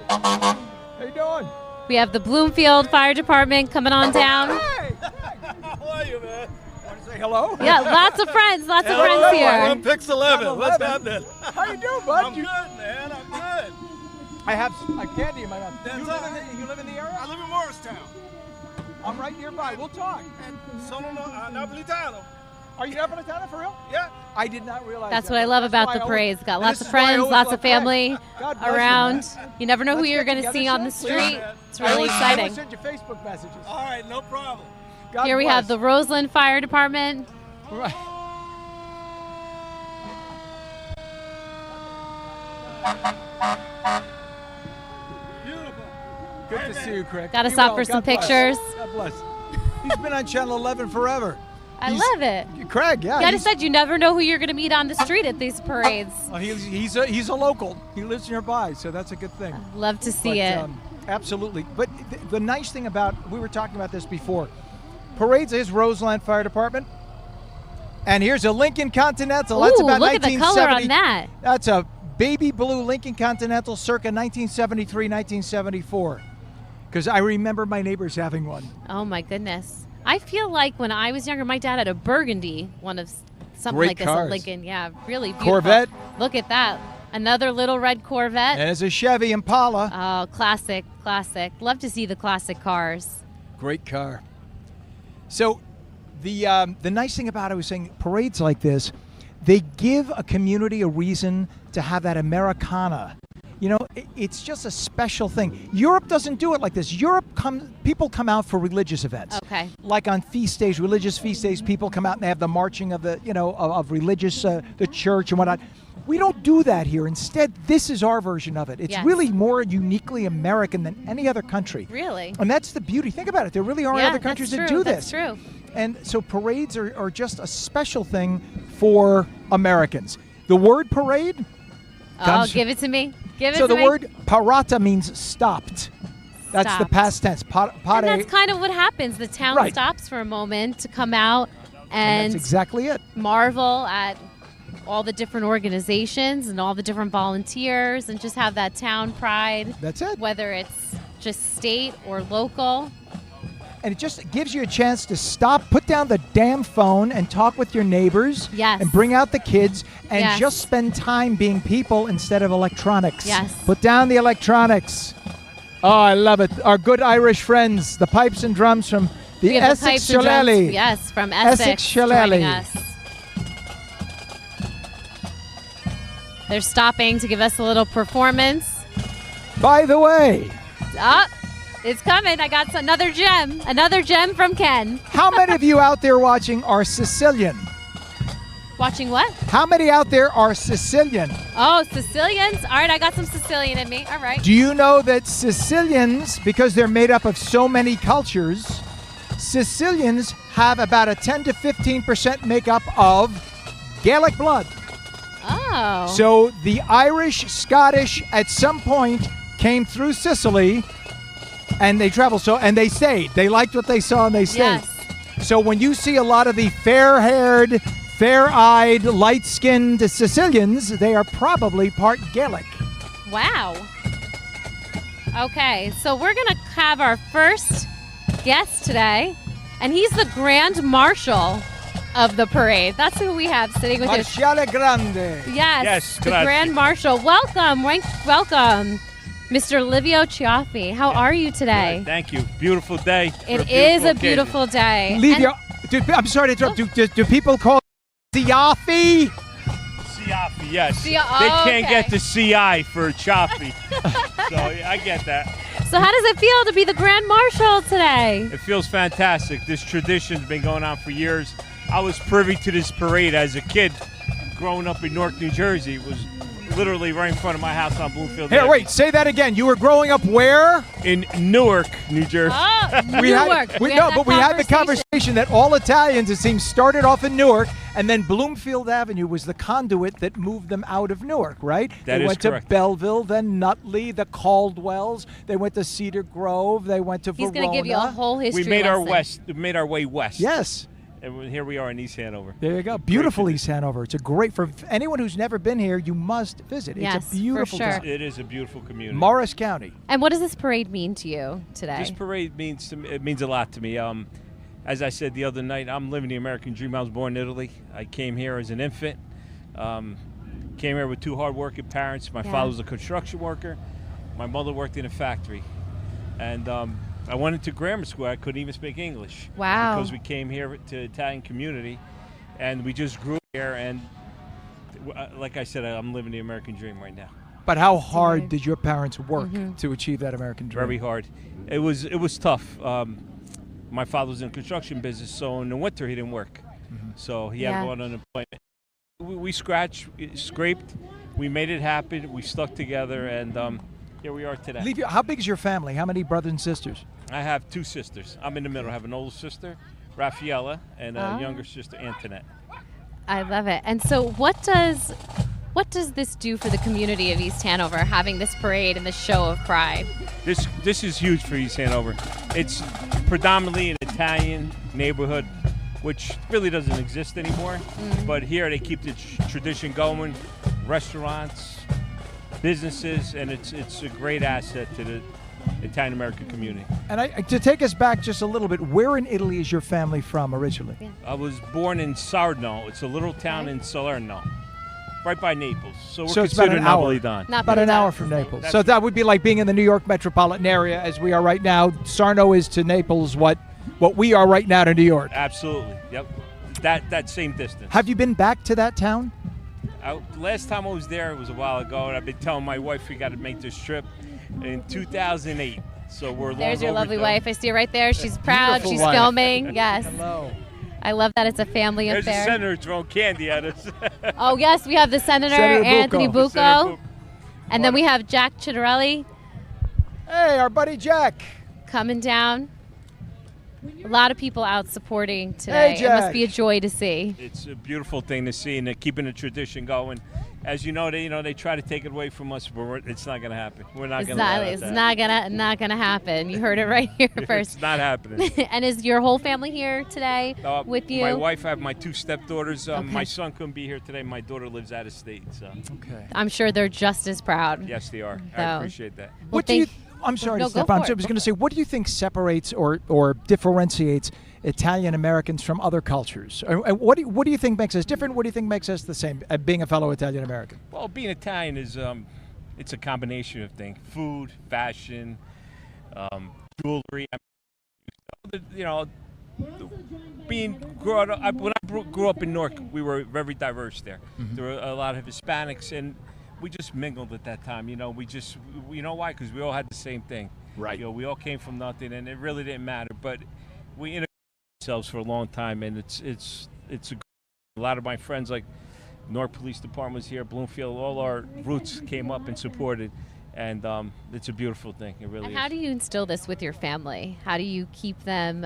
How you doing?
We have the Bloomfield Fire Department coming on down.
Hey! How are you, man? Want to say hello?
Yeah, lots of friends here.
I'm Pix 11. What's happening?
How you doing, bud?
I'm good, man. I'm good.
I have a candy in my mouth. You live in the area?
I live in Morristown.
I'm right nearby. We'll talk.
Sono Napolitano.
Are you Napolitano for real?
Yeah.
I did not realize
That's
that.
what I love about
why
the
I
parades. Got
and
lots
this
of
is why I
friends,
always
lots
love
of family
Craig. God bless you,
around.
man.
You never know who
Let's
you're
get
going to
together
see on the
soon,
street.
please.
It's really
I will
exciting.
send you Facebook messages.
All right, no problem.
God
Here we
bless.
have the Roseland Fire Department.
Right.
Beautiful.
Good to see you, Craig.
Got to
Be
stop
well.
for some
God bless.
pictures.
God bless. He's been on Channel 11 forever.
I love it.
Craig, yeah.
You just said you never know who you're going to meet on the street at these parades.
Well, he's a local. He lives nearby, so that's a good thing.
Love to see
But,
it.
Absolutely. But the nice thing about, we were talking about this before, parades is Roseland Fire Department. And here's a Lincoln Continental. That's
Ooh,
about
look at the
1970.
color on that.
That's a baby blue Lincoln Continental circa 1973, 1974. Because I remember my neighbors having one.
Oh my goodness. I feel like when I was younger, my dad had a burgundy, one of something
Great
like this,
cars.
a Lincoln. Yeah, really beautiful.
Corvette.
Look at that. Another little red Corvette.
And it's a Chevy Impala.
Oh, classic, classic. Love to see the classic cars.
Great car. So the nice thing about it, I was saying, parades like this, they give a community a reason to have that Americana. You know, it's just a special thing. Europe doesn't do it like this. People come out for religious events.
Okay.
Like on feast days, religious feast days, people come out and they have the marching of the, of religious, the church and whatnot. We don't do that here. Instead, this is our version of it. It's
Yes.
really more uniquely American than any other country.
Really?
And that's the beauty. Think about it. There really aren't
Yeah,
other countries
that's
that
true,
do this.
that's true.
And so parades are just a special thing for Americans. The word parade
Oh,
comes
give it to me. Give it
so
to
the
me.
word parata means stopped. That's the
Stopped.
past tense.
And that's kind of what happens. The town
Right.
stops for a moment to come out
and
and
that's exactly it.
marvel at all the different organizations and all the different volunteers and just have that town pride.
That's it.
Whether it's just state or local.
And it just gives you a chance to stop, put down the damn phone and talk with your neighbors.
Yes.
And bring out the kids and
Yes.
just spend time being people instead of electronics.
Yes.
Put down the electronics. Oh, I love it. Our good Irish friends, the pipes and drums from the
We have
Essex
pipes and drums.
Shillelagh.
Yes, from Essex joining
Shillelagh.
us. They're stopping to give us a little performance.
By the way,
Oh, it's coming. I got another gem from Ken.
how many of you out there watching are Sicilian?
Watching what?
How many out there are Sicilian?
Oh, Sicilians. All right, I got some Sicilian in me. All right.
Do you know that Sicilians, because they're made up of so many cultures, Sicilians have about a 10 to 15% makeup of Gaelic blood.
Oh.
So the Irish, Scottish, at some point came through Sicily, and they traveled. And they stayed. They liked what they saw, and they stayed.
Yes.
So when you see a lot of the fair-haired, fair-eyed, light-skinned Sicilians, they are probably part Gaelic.
Wow. Okay, so we're going to have our first guest today, and he's the Grand Marshal of the parade. That's who we have sitting with us.
Marshale Grande.
Yes, the
grazie.
Grand Marshal. Welcome. Welcome. Mr. Livio Ciaffi, how are you today?
Thank you. Beautiful day.
It is a beautiful day.
Livio, I'm sorry to interrupt. Do people call Ciaffi?
Ciaffi, yes.
They
They can't get the CI for Ciaffi. So I get that.
So how does it feel to be the Grand Marshal today?
It feels fantastic. This tradition's been going on for years. I was privy to this parade as a kid growing up in Newark, New Jersey. It was literally right in front of my house on Bloomfield.
Here,
Avenue.
wait, say that again. You were growing up where?
In Newark, New Jersey.
Oh,
We
Newark.
had the conversation that all Italians, it seems, started off in Newark, and then Bloomfield Avenue was the conduit that moved them out of Newark, right?
That
they
is
went
correct.
to Belleville, then Nutley, the Caldwells. They went to Cedar Grove. They went to
He's
Verona.
going to give you a whole history
We made
lesson.
made our way west.
Yes.
And here we are in East Hanover.
There you go. Beautiful East Hanover. It's a great, for anyone who's never been here, you must visit.
Yes,
it's
for
a beautiful
sure.
town.
It is a beautiful community.
Morris County.
And what does this parade mean to you today?
This parade means a lot to me. As I said the other night, I'm living the American dream. I was born in Italy. I came here as an infant. Came here with two hard-working parents. My father was a construction worker. My mother worked in a factory. And I went into grammar school. I couldn't even speak English.
Wow.
Because we came here to Italian community, and we just grew here. And like I said, I'm living the American dream right now.
But how hard did your parents work to achieve that American dream?
Very hard. It was tough. My father was in the construction business, so in the winter he didn't work. So he had to go on unemployment. We scraped, we made it happen, we stuck together, and here we are today.
Livio, how big is your family? How many brothers and sisters?
I have two sisters. I'm in the middle. I have an older sister, Raffaella, and a younger sister, Antoinette.
I love it. And so what does this do for the community of East Hanover, having this parade and this show of pride?
This is huge for East Hanover. It's predominantly an Italian neighborhood, which really doesn't exist anymore. But here they keep the tradition going, restaurants, businesses, and it's a great asset to the Italian American community.
And to take us back just a little bit, where in Italy is your family from originally?
I was born in Sarno. It's a little town in Salerno, right by Naples. So we're
it's about
considered
an hour.
Napolitan.
About an hour from Naples. So that would be like being in the New York metropolitan area as we are right now. Sarno is to Naples what we are right now to New York.
Absolutely. Yep. That same distance.
Have you been back to that town?
Last time I was there, it was a while ago, and I've been telling my wife we got to make this trip in 2008. So we're long
There's your lovely
overdue.
wife. I see her right there. She's proud.
Beautiful
She's
wife.
filming. Yes.
Hello.
I love that it's a family
There's
affair.
a senator throwing candy at us.
Oh, yes, we have the Senator
Senator
Anthony
Bucco.
Bucco. And then we have Jack Chitterelli
Hey, our buddy Jack.
coming down. A lot of people out supporting today.
Hey,
It must
Jack.
be a joy to see.
It's a beautiful thing to see, and they're keeping the tradition going. As you know, they try to take it away from us, but it's not going to happen. We're not going to allow
It's
that.
not gonna happen. You heard it right here first.
It's not happening.
And is your whole family here today with you?
My wife, I have my two stepdaughters.
Okay.
My son couldn't be here today. My daughter lives out of state. So
Okay.
I'm sure they're just as proud.
yes, they are.
So-
I appreciate that.
Well,
What do you?
thank-
I'm sorry
No,
to step
go
on.
for
I
it.
was going to say, what do you think separates or differentiates Italian Americans from other cultures? And what do you think makes us different? What do you think makes us the same? Being a fellow Italian American.
Well, being Italian is it's a combination of things: food, fashion, jewelry. Being when I grew up in Newark, we were very diverse there. There were a lot of Hispanics, and we just mingled at that time. You know why? Because we all had the same thing.
Right.
We all came from nothing, and it really didn't matter. But we integrated ourselves for a long time, and it's a lot of my friends, like Newark Police Department was here, Bloomfield, all our roots came up and supported, and it's a beautiful thing. It really
And
is.
how do you instill this with your family? How do you keep them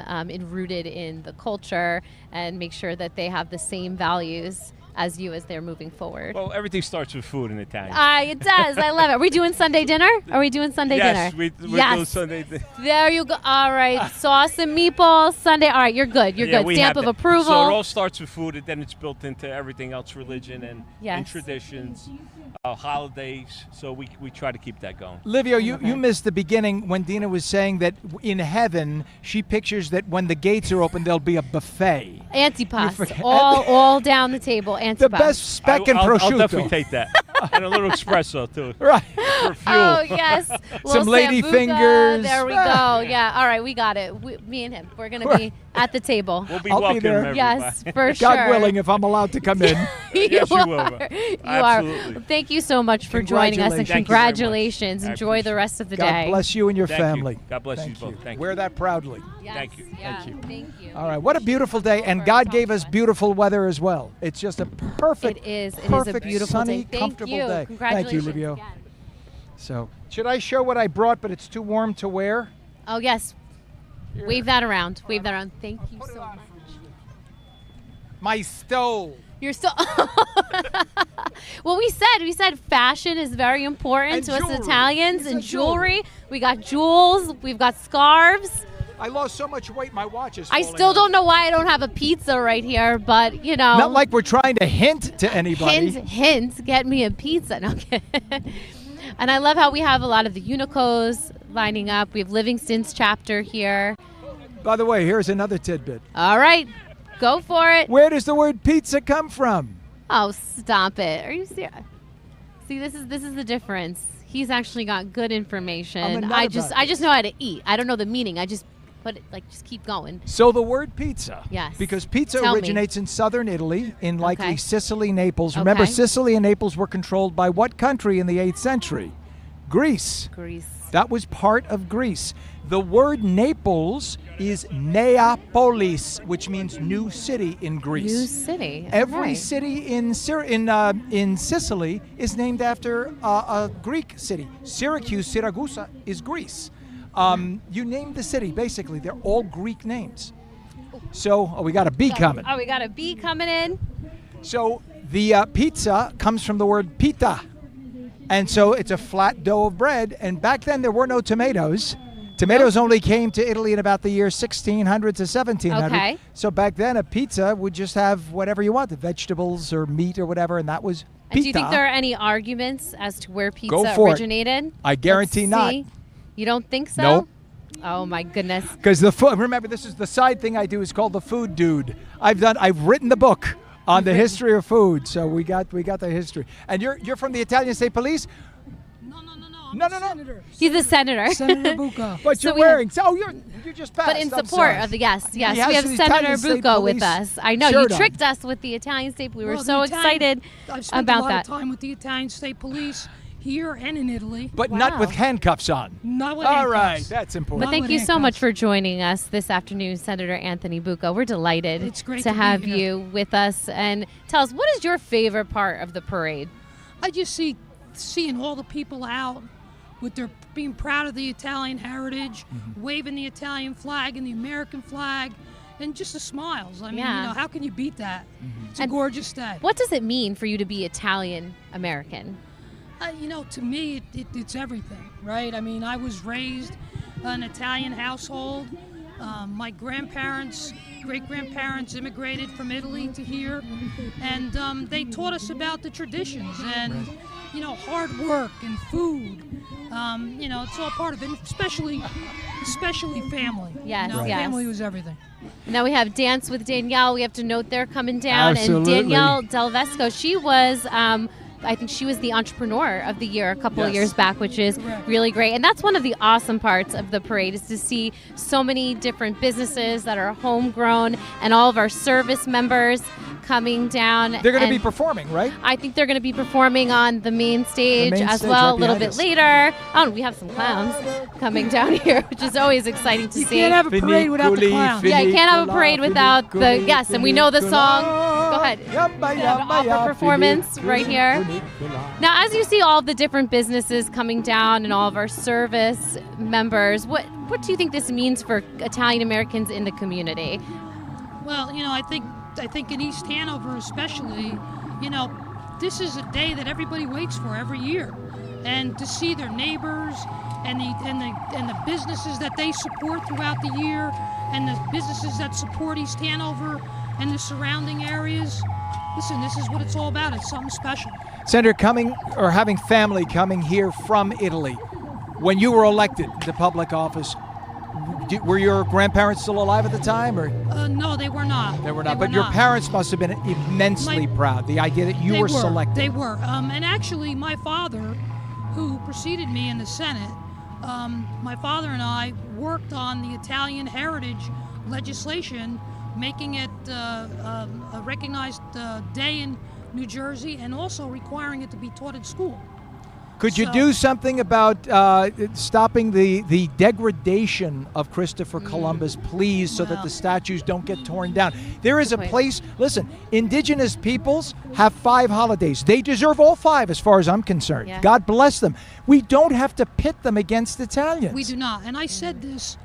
rooted in the culture and make sure that they have the same values as you as they're moving forward?
Well, everything starts with food in Italian.
It does. I love it. Are we doing Sunday dinner? Are we doing Sunday
yes,
dinner?
we're doing Sunday dinner.
There you go. All right. Sauce and meatballs Sunday. All right. You're good. You're
Yeah,
good.
we
Stamp
have
of
that.
approval.
So it all starts with food, and then it's built into everything else, religion and
Yes.
traditions, holidays. So we try to keep that going.
Livio, you missed the beginning when Dina was saying that in heaven she pictures that when the gates are open there'll be a buffet.
Antipas.
forget-
All down the table. Antipas.
The best speck and
I'll
prosciutto.
definitely take that.
And a little espresso, too.
Right.
For fuel.
Oh, yes.
Some lady
Sambuca.
fingers.
There we go. Yeah. All right, we got it. Me and him. We're going to be at the table.
We'll be
I'll be
welcoming
there.
everybody.
Yes, for sure.
God willing, if I'm allowed to come in.
Yes, you will.
are. You
Absolutely.
are. Thank you so much for joining us, and
Congratulations.
Thank you very much.
congratulations.
I
Enjoy the rest of the
God
day.
bless you and your
Thank you.
family.
God bless
Thank
you both. Thank you.
Wear that proudly.
Yes,
Thank you.
Yeah,
Thank you.
Thank you.
All right, what a beautiful day, and God gave us beautiful weather as well. It's just a perfect,
It is a
perfect,
beautiful
sunny,
day. Thank
comfortable
you.
day. Thank
Congratulations
you, Livio.
again.
So, should I show what I brought, but it's too warm to wear?
Oh, yes. Wave that around. Wave that around. Thank you so much.
My stole.
You're still. Well, we said fashion is very important
And
to us
jewelry.
Italians,
You
and
said
jewelry. We got jewels. We've got scarves.
I lost so much weight, my watch is
I
falling
still
off.
don't know why I don't have a pizza right here, but you know.
Not like we're trying to hint to anybody.
Hint, get me a pizza. No, okay. And I love how we have a lot of the Unicos lining up. We have Livingston's chapter here.
By the way, here's another tidbit.
All right, go for it.
Where does the word pizza come from?
Oh, stop it. Are you serious? See, this is the difference. He's actually got good information.
I'm a nut
I
about
just know how to eat. I don't know the meaning. I just put it just keep going.
So the word pizza.
Yes.
Because pizza
Tell me.
originates in southern Italy, in likely
Okay.
Sicily, Naples. Remember,
Okay.
Sicily and Naples were controlled by what country in the 8th century? Greece.
Greece.
That was part of Greece. The word Naples is Neapolis, which means new city in Greece.
New city.
Every
Okay.
city in Sicily is named after a Greek city. Syracuse, Siragusa, is Greece. You name the city, basically. They're all Greek names. So, we got a bee coming.
Oh, we got a bee coming in.
So, the pizza comes from the word pita. And so, it's a flat dough of bread. And back then, there were no tomatoes. Tomatoes only came to Italy in about the year 1600 to 1700.
Okay.
So back then, a pizza would just have whatever you wanted, vegetables or meat or whatever, and that was pita.
And do you think there are any arguments as to where pizza
Go for it.
originated?
I guarantee
Let's
not.
see. You don't think so?
Nope.
Oh my goodness.
Because the food, remember, this is the side thing I do is called the food dude. I've written the book on the history of food, so we got the history. And you're from the Italian State Police? No.
He's a senator.
Senator Bucca.
But
So
you're
we have-
wearing. Oh, you just passed.
But in
I'm
support
sorry.
of the yes,
He
we
has
have
the
Senator
Italian State
Bucco with
Police
us. I know you
shirt on.
tricked us with the Italian State. We were
Well,
so
the
excited
I've spent
about
a lot
that.
of time with the Italian State Police here and in Italy.
But not with handcuffs on.
Not with
All
handcuffs.
right, that's important.
But thank you so much for joining us this afternoon, Senator Anthony Bucco. We're delighted
It's great
to
to be
have
here.
you with us. And tell us, what is your favorite part of the parade?
I just seeing all the people out with their being proud of the Italian heritage, waving the Italian flag and the American flag, and just the smiles. I mean,
Yeah.
how can you beat that? It's
And
a gorgeous day.
What does it mean for you to be Italian American?
To me, it's everything, right? I mean, I was raised in an Italian household. My grandparents, great-grandparents immigrated from Italy to here, and they taught us about the traditions and, hard work and food. It's all part of it, especially family.
Yes,
You know,
yes.
Family was everything.
Now we have Dance with Danielle. We have to note they're coming down.
Absolutely.
And Danielle Delvesco, she was, I think she was the Entrepreneur of the Year a couple of
Yes.
years back, which is really great. And that's one of the awesome parts of the parade is to see so many different businesses that are homegrown and all of our service members coming down.
They're going to be
And
performing, right?
I think they're going to be performing on the main stage
main
as
stage
well
right
a little
behind
bit
us.
later. Oh, and we have some clowns coming down here, which is always exciting to
You
see.
can't have a parade without the clown.
Yeah, you can't have a parade without the yes, and we know the song. Go ahead. Opera performance right here. Now, as you see all the different businesses coming down and all of our service members, what do you think this means for Italian Americans in the community?
Well, I think in East Hanover especially, this is a day that everybody waits for every year, and to see their neighbors and the businesses that they support throughout the year, and the businesses that support East Hanover and the surrounding areas. Listen, this is what it's all about. It's something special.
Senator, having family coming here from Italy, when you were elected to public office, Were your grandparents still alive at the time, or?
No, they were not.
They were not. But your parents must have been immensely proud. The idea that you were selected.
They were. And actually, my father, who preceded me in the Senate, my father and I worked on the Italian heritage legislation, making it a recognized day in New Jersey, and also requiring it to be taught at school.
Could you do something about stopping the degradation of Christopher Columbus, please, so that the statues don't get torn down? There is a place, listen, indigenous peoples have 5 holidays. They deserve all 5 as far as I'm concerned.
Yeah.
God bless them. We don't have to pit them against Italians.
We do not. And I said this,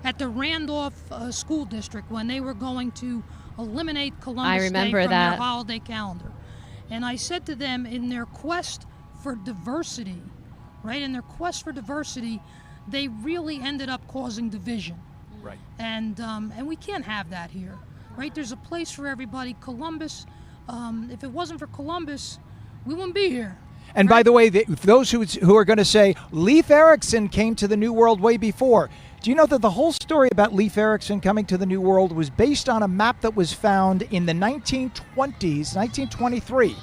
at the Randolph School District when they were going to eliminate Columbus Day from their holiday calendar. And I said to them, in their quest for diversity, right, they really ended up causing division.
Right.
And we can't have that here, right? There's a place for everybody. Columbus, if it wasn't for Columbus, we wouldn't be here.
And by the way, those who are going to say, Leif Erikson came to the New World way before, do you know that the whole story about Leif Erikson coming to the New World was based on a map that was found in the 1920s, 1923?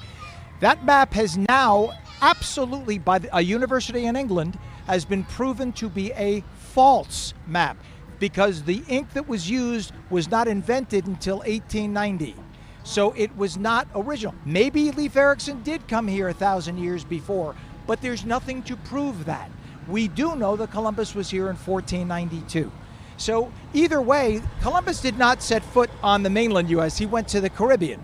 That map has now absolutely, by a university in England, has been proven to be a false map because the ink that was used was not invented until 1890. So it was not original. Maybe Leif Erikson did come here 1,000 years before, but there's nothing to prove that. We do know that Columbus was here in 1492. So either way, Columbus did not set foot on the mainland U.S. He went to the Caribbean.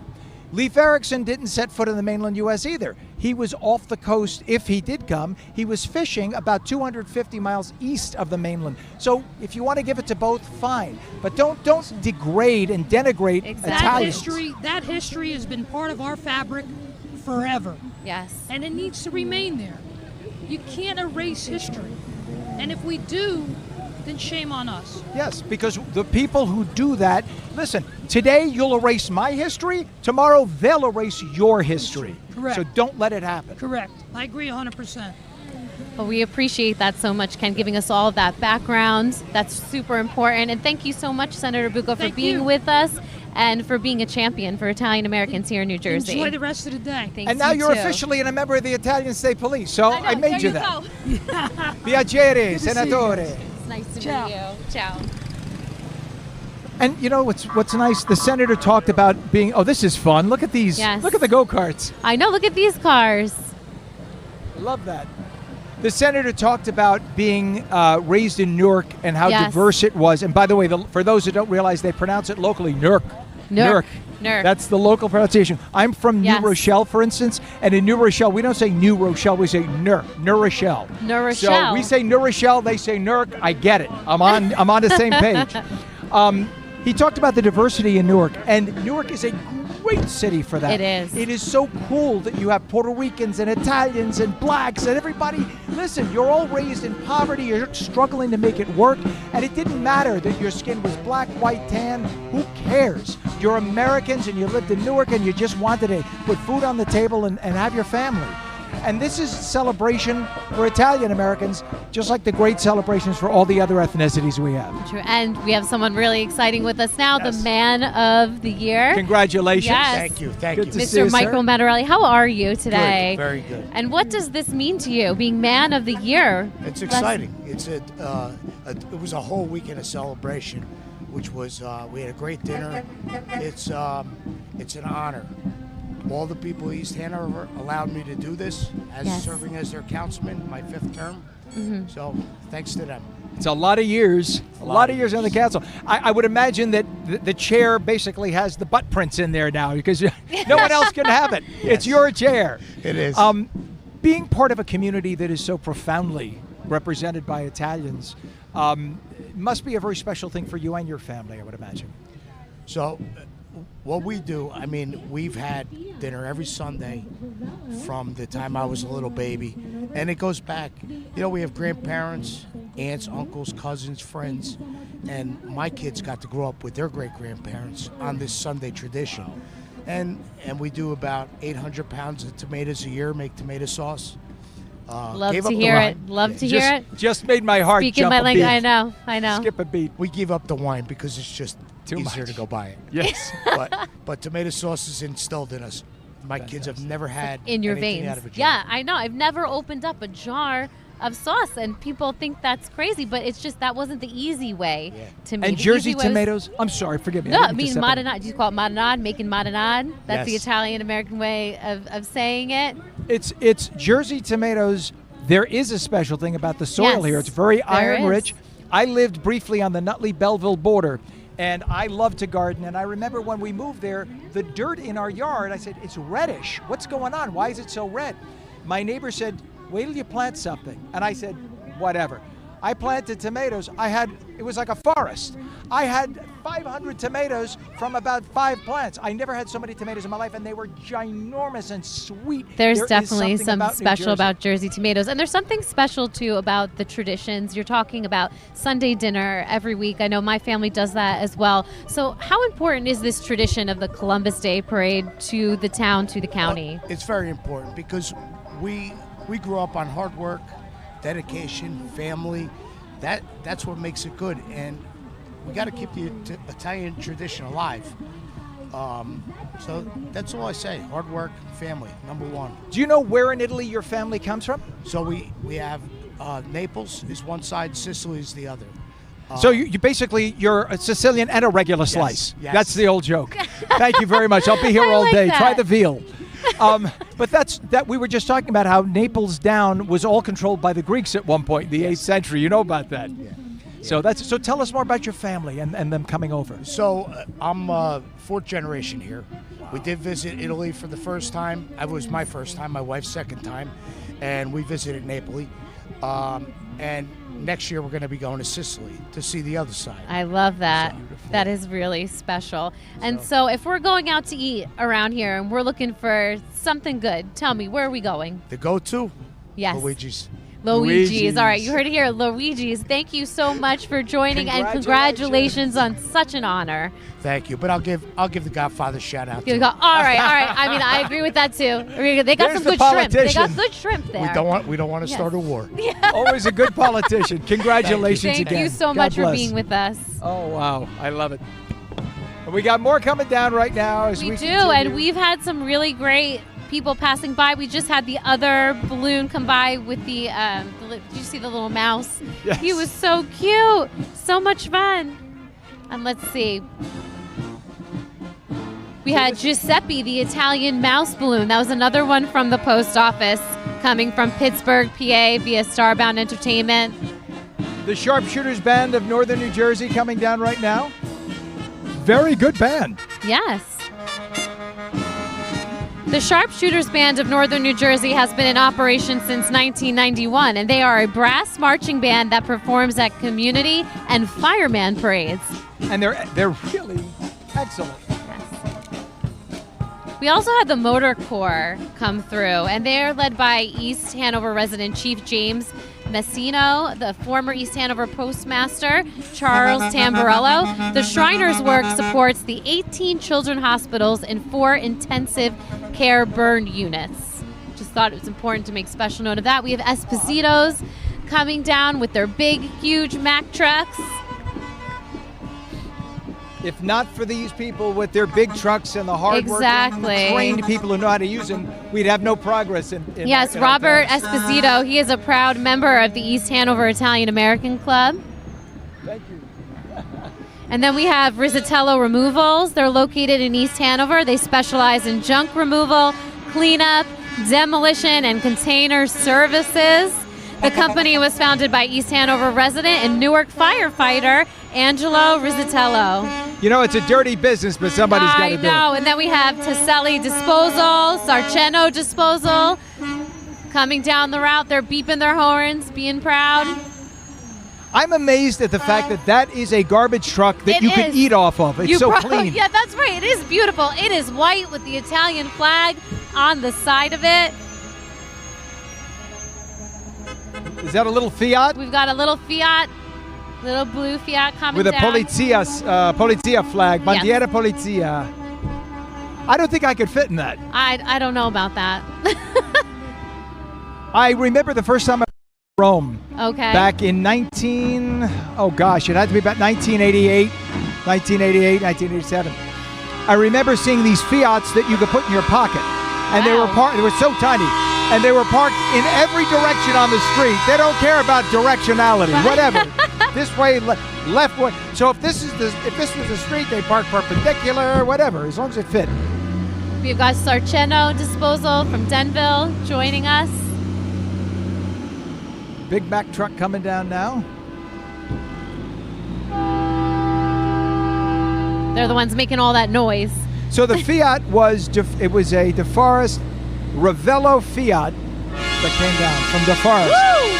Leif Erikson didn't set foot on the mainland U.S. either. He was off the coast. If he did come, he was fishing about 250 miles east of the mainland. So if you want to give it to both, fine. But don't degrade and denigrate Italians.
That history has been part of our fabric forever.
Yes.
And it needs to remain there. You can't erase history. And if we do, then shame on us.
Yes, because the people who do that, listen, today you'll erase my history, tomorrow they'll erase your history.
Correct.
So don't let it happen.
Correct. I agree 100%.
Well, we appreciate that so much, Ken, giving us all of that background. That's super important. And thank you so much, Senator Bucco, for being with us and for being a champion for Italian Americans here in New Jersey.
Enjoy the rest of the day.
Thanks,
and now
you
you're
too.
officially a member of the Italian State Police, so I made
there
you
you
that.
go.
Piacere, Senatore.
It's nice to meet you. Ciao.
And you know what's nice? The senator talked about being, oh, this is fun. Look at these.
Yes.
Look at the go-karts.
I know. Look at these cars.
Love that. The senator talked about being raised in Newark and how diverse it was. And by the way, for those who don't realize, they pronounce it locally, Newark.
Newark.
That's the local pronunciation. I'm from New Rochelle, for instance, and in New Rochelle, we don't say New Rochelle, we say New Rochelle.
New Rochelle.
So we say New Rochelle, they say Newark. I get it. I'm on the same page. He talked about the diversity in Newark, and Newark is a great city for that.
It is.
It is so cool that you have Puerto Ricans and Italians and blacks and everybody. Listen, you're all raised in poverty. You're struggling to make it work, and it didn't matter that your skin was black, white, tan. Who cares? You're Americans, and you lived in Newark, and you just wanted to put food on the table and have your family. And this is a celebration for Italian Americans, just like the great celebrations for all the other ethnicities we have.
True. And we have someone really exciting with us now, the Man of the Year.
Congratulations.
Yes.
Thank you.
Good to see
Mr.
you,
Michael
sir.
Mattarelli. How are you today?
Good, very good.
And what does this mean to you, being Man of the Year?
It's exciting. It was a whole weekend of celebration, which was we had a great dinner. It's an honor. All the people of East Hanover allowed me to do this as serving as their councilman, my 5th term. So thanks to them.
It's a lot of years, a lot of years on the council. I would imagine that the chair basically has the butt prints in there now because no one else can have it. It's your chair.
It is.
Being part of a community that is so profoundly represented by Italians must be a very special thing for you and your family, I would imagine.
So what we do, I mean, we've had dinner every Sunday from the time I was a little baby, and it goes back. You know, we have grandparents, aunts, uncles, cousins, friends, and my kids got to grow up with their great-grandparents on this Sunday tradition. And we do about 800 pounds of tomatoes a year, make tomato sauce.
Love
Gave
to
up the
hear
wine.
it. Love to hear it.
Just made my heart
Speaking
jump
my
a
language.
beat.
I know.
Skip a beat.
We gave up the wine because it's just
Too
easier
much.
to go buy it.
Yes.
but tomato sauce is instilled in us. My kids have never had
In your
anything
veins.
out of a jar.
Yeah, I know. I've never opened up a jar of sauce, and people think that's crazy, but it's just that wasn't the easy way to me.
And
The
Jersey
easy way was-
tomatoes. I'm sorry, forgive me.
No, I
didn't
mean
step in.
marinade. Do you call it marinade? Making marinade. That's the
Yes.
Italian-American way of saying it.
It's Jersey tomatoes. There is a special thing about the soil
Yes,
here. It's very
there
iron
is.
rich. I lived briefly on the Nutley-Belleville border, and I love to garden. And I remember when we moved there, the dirt in our yard, I said, it's reddish. What's going on? Why is it so red? My neighbor said, wait till you plant something. And I said, whatever. I planted tomatoes. It was like a forest. I had 500 tomatoes from about 5 plants. I never had so many tomatoes in my life, and they were ginormous and sweet.
There's
There is
definitely
something
some
about New
special
Jersey.
about Jersey tomatoes. And there's something special, too, about the traditions. You're talking about Sunday dinner every week. I know my family does that as well. So how important is this tradition of the Columbus Day Parade to the town, to the county?
It's very important because we grew up on hard work, dedication, family. That's what makes it good, and we got to keep the Italian tradition alive. So that's all I say. Hard work, family, number one.
Do you know where in Italy your family comes from?
So we have Naples is one side, Sicily is the other.
So you're a Sicilian and a regular slice.
yes.
That's the old joke. Thank you very much. I'll be here
I
all
like
day.
that.
Try the veal. But that we were just talking about how Naples down was all controlled by the Greeks at one point in the 8th century. You know about that. Yeah. So tell us more about your family and them coming over.
So I'm 4th generation here. We did visit Italy for the first time. It was my first time, my wife's second time, and we visited Naples. And next year we're going to be going to Sicily to see the other side.
I love that. That is really special. And so if we're going out to eat around here and we're looking for something good, tell me, where are we going?
The go-to?
Yes.
Luigi's.
Luigi's. All right, you heard it here. Luigi's. Thank you so much for joining, and congratulations on such an honor.
Thank you. But I'll give the Godfather a shout out.
You go, all right. I mean, I agree with that too. They got some good shrimp. They got good shrimp there.
We don't want to start a war.
Always a good politician. Congratulations
Thank
again.
you so
God
much for
bless.
being with us.
Oh wow, I love it. And we got more coming down right now as we
We do,
continue.
and we've had some really great people passing by. We just had the other balloon come by with the did you see the little mouse?
Yes.
He was so cute. So much fun. And let's see. We had Giuseppe, the Italian mouse balloon. That was another one from the post office coming from Pittsburgh, PA via Starbound Entertainment.
The Sharpshooters Band of Northern New Jersey coming down right now. Very good band.
Yes. The Sharpshooters Band of Northern New Jersey has been in operation since 1991, and they are a brass marching band that performs at community and fireman parades.
And they're really excellent.
We also had the Motor Corps come through, and they're led by East Hanover resident Chief James Messino, the former East Hanover postmaster Charles Tamburello. The Shriners' work supports the 18 children hospitals and 4 intensive care burn units. Just thought it was important to make special note of that. We have Esposito's coming down with their big, huge Mack trucks.
If not for these people with their big trucks and the hard-working,
Exactly.
trained people who know how to use them, we'd have no progress in
Yes,
in our
Robert
towns.
Esposito. He is a proud member of the East Hanover Italian American Club.
Thank you.
And then we have Risatello Removals. They're located in East Hanover. They specialize in junk removal, cleanup, demolition, and container services. The company was founded by East Hanover resident and Newark firefighter Angelo Risatello.
You know, it's a dirty business, but somebody's got to do it.
I know. And then we have Taselli Disposal, Sarceno Disposal coming down the route. They're beeping their horns, being proud.
I'm amazed at the fact that is a garbage truck that you can eat off of. It's so clean.
Yeah, that's right. It is beautiful. It is white with the Italian flag on the side of it.
Is that a little Fiat?
We've got a little Fiat, little blue Fiat coming
With a
down.
Polizia flag,
Yes.
Bandiera Polizia. I don't think I could fit in that.
I don't know about that.
I remember the first time I was in Rome.
Okay.
Back in it had to be about 1988, 1987. I remember seeing these Fiats that you could put in your pocket. And they were so tiny. And they were parked in every direction on the street. They don't care about directionality, whatever. This way, left way. So if this was the street, they park perpendicular, whatever, as long as it fit.
We've got Sarceno Disposal from Denville joining us.
Big Mac truck coming down now.
They're the ones making all that noise.
So the Fiat was a DeForest Ravello Fiat that came down from DeForest.
Woo!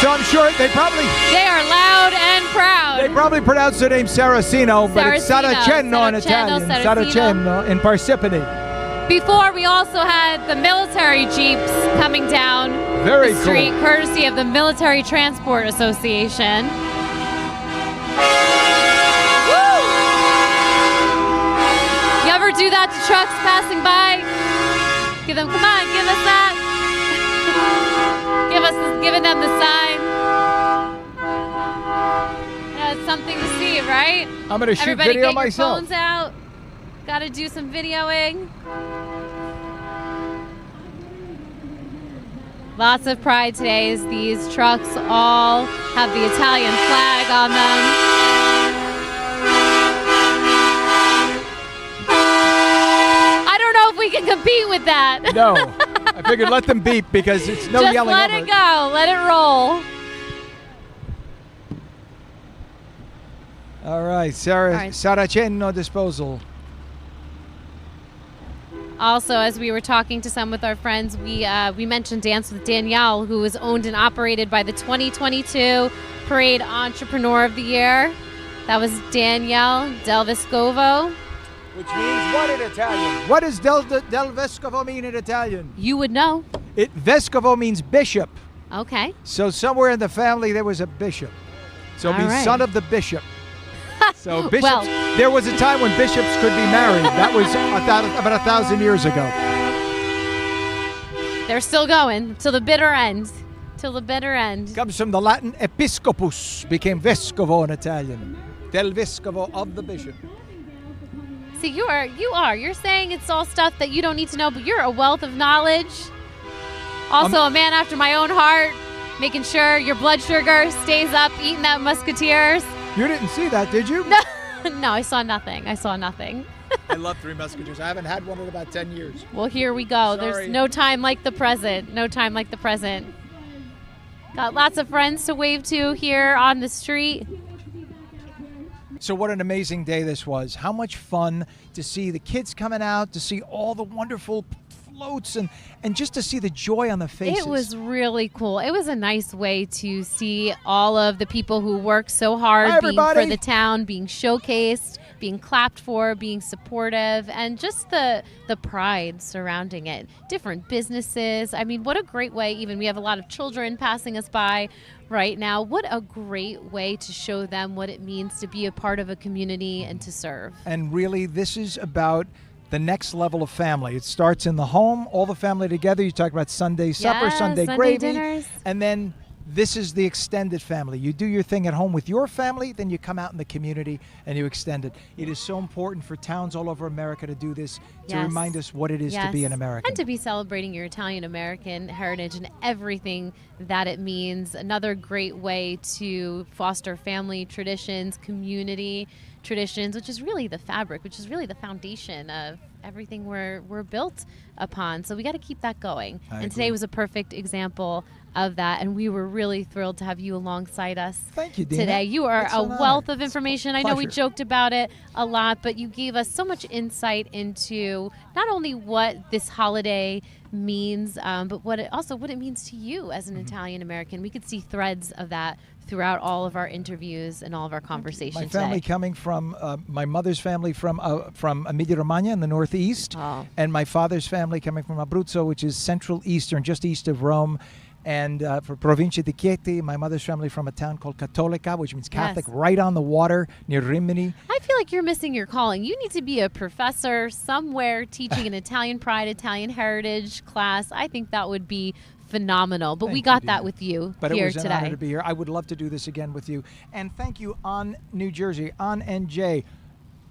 So I'm sure they
are loud and proud.
They probably pronounce the name Saraceno, but it's Saraceno in Italian.
Saraceno.
In Parsippany.
Before, we also had the military jeeps coming down
Very
the street,
cool.
courtesy of the Military Transport Association. Woo! You ever do that to trucks passing by? Give them, come on, give us that. Giving them the sign. Yeah, it's something to see, right?
I'm gonna shoot
Everybody
video
get
myself.
your phones out. Got to do some videoing. Lots of pride today as these trucks all have the Italian flag on them. I don't know if we can compete with that.
No, I figured let them beep because it's no
Just
yelling
let
over
it go. Let it roll.
All right, Saraceno Disposal.
Also, as we were talking to some with our friends, we mentioned Dance with Danielle, who was owned and operated by the 2022 Parade Entrepreneur of the Year. That was Danielle Del Vescovo.
Which means what in Italian? What does Del Vescovo mean in Italian?
You would know.
Vescovo means bishop.
Okay.
So somewhere in the family there was a bishop. So it means son of the bishop. So bishops, there was a time when bishops could be married. That was about 1,000 years ago.
They're still going till the bitter end. Till the bitter end.
Comes from the Latin episcopus, became vescovo in Italian. Del vescovo, of the bishop.
See, you are. You're saying it's all stuff that you don't need to know, but you're a wealth of knowledge. Also a man after my own heart, making sure your blood sugar stays up, eating that Musketeers.
You didn't see that, did you?
No, I saw nothing. I
love Three Musketeers. I haven't had one in about 10 years.
Well, here we go.
Sorry.
There's no time like the present. No time like the present. Got lots of friends to wave to here on the street.
So what an amazing day this was. How much fun to see the kids coming out, to see all the wonderful floats and just to see the joy on the faces.
It was really cool. It was a nice way to see all of the people who work so hard being for the town, being showcased, being clapped for, being supportive, and just the pride surrounding it. Different businesses. I mean, what a great way. Even we have a lot of children passing us by right now. What a great way to show them what it means to be a part of a community and to serve.
And really, this is about the next level of family. It starts in the home, all the family together. You talk about Sunday supper, Sunday gravy,
dinners.
And then this is the extended family. You do your thing at home with your family, then you come out in the community and you extend it. It is so important for towns all over America to do this, to remind us what it is to be an American.
And to be celebrating your Italian-American heritage and everything that it means. Another great way to foster family traditions, community traditions, which is really the fabric, which is really the foundation of everything we're built upon. So we got to keep that going. And today was a perfect example of that, and we were really thrilled to have you alongside us.
Thank you, Dina.
Today. You are
It's
a
an honor.
wealth of information. I know we
Pleasure.
joked about it a lot, but you gave us so much insight into not only what this holiday means, but what it means to you as an Italian American. We could see threads of that throughout all of our interviews and all of our conversations.
My family coming from my mother's family from Emilia-Romagna in the northeast, and my father's family coming from Abruzzo, which is central eastern, just east of Rome. And for Provincia di Chieti, my mother's family from a town called Cattolica, which means Catholic, right on the water near Rimini.
I feel like you're missing your calling. You need to be a professor somewhere teaching an Italian pride, Italian heritage class. I think that would be phenomenal. But we got that with you
but
here
it was
today.
an honor to be here. I would love to do this again with you. And thank you, On New Jersey, ONNJ.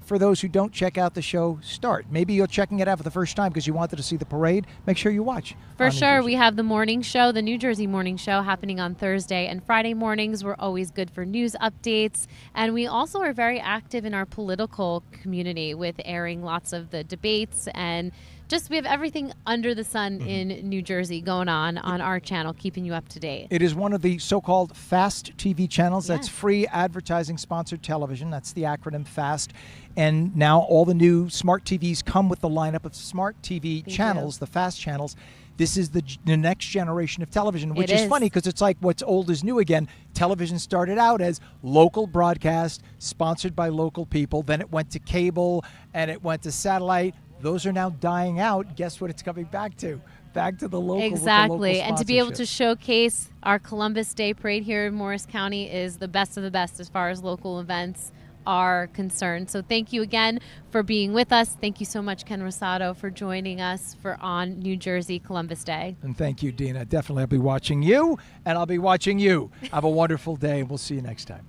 For those who don't check out the show, start. Maybe you're checking it out for the first time because you wanted to see the parade. Make sure you watch.
For sure. We have the morning show, the New Jersey morning show, happening on Thursday and Friday mornings. We're always good for news updates. And we also are very active in our political community with airing lots of the debates, and just we have everything under the sun in New Jersey going on our channel, keeping you up to date.
It is one of the so-called FAST TV channels. That's free advertising sponsored television. That's the acronym FAST. And now all the new smart TVs come with the lineup of smart TV channels, the FAST channels. This is the next generation of television, which is funny because it's like what's old is new again. Television started out as local broadcast, sponsored by local people. Then it went to cable and it went to satellite. Those are now dying out. Guess what it's coming back to? Back to the local.
Exactly. And to be able to showcase our Columbus Day Parade here in Morris County is the best of the best as far as local events are concerned. So thank you again for being with us. Thank you so much, Ken Rosato, for joining us for On New Jersey Columbus Day.
And thank you, Dina. Definitely I'll be watching you, and I'll be watching you. Have a wonderful day, and we'll see you next time.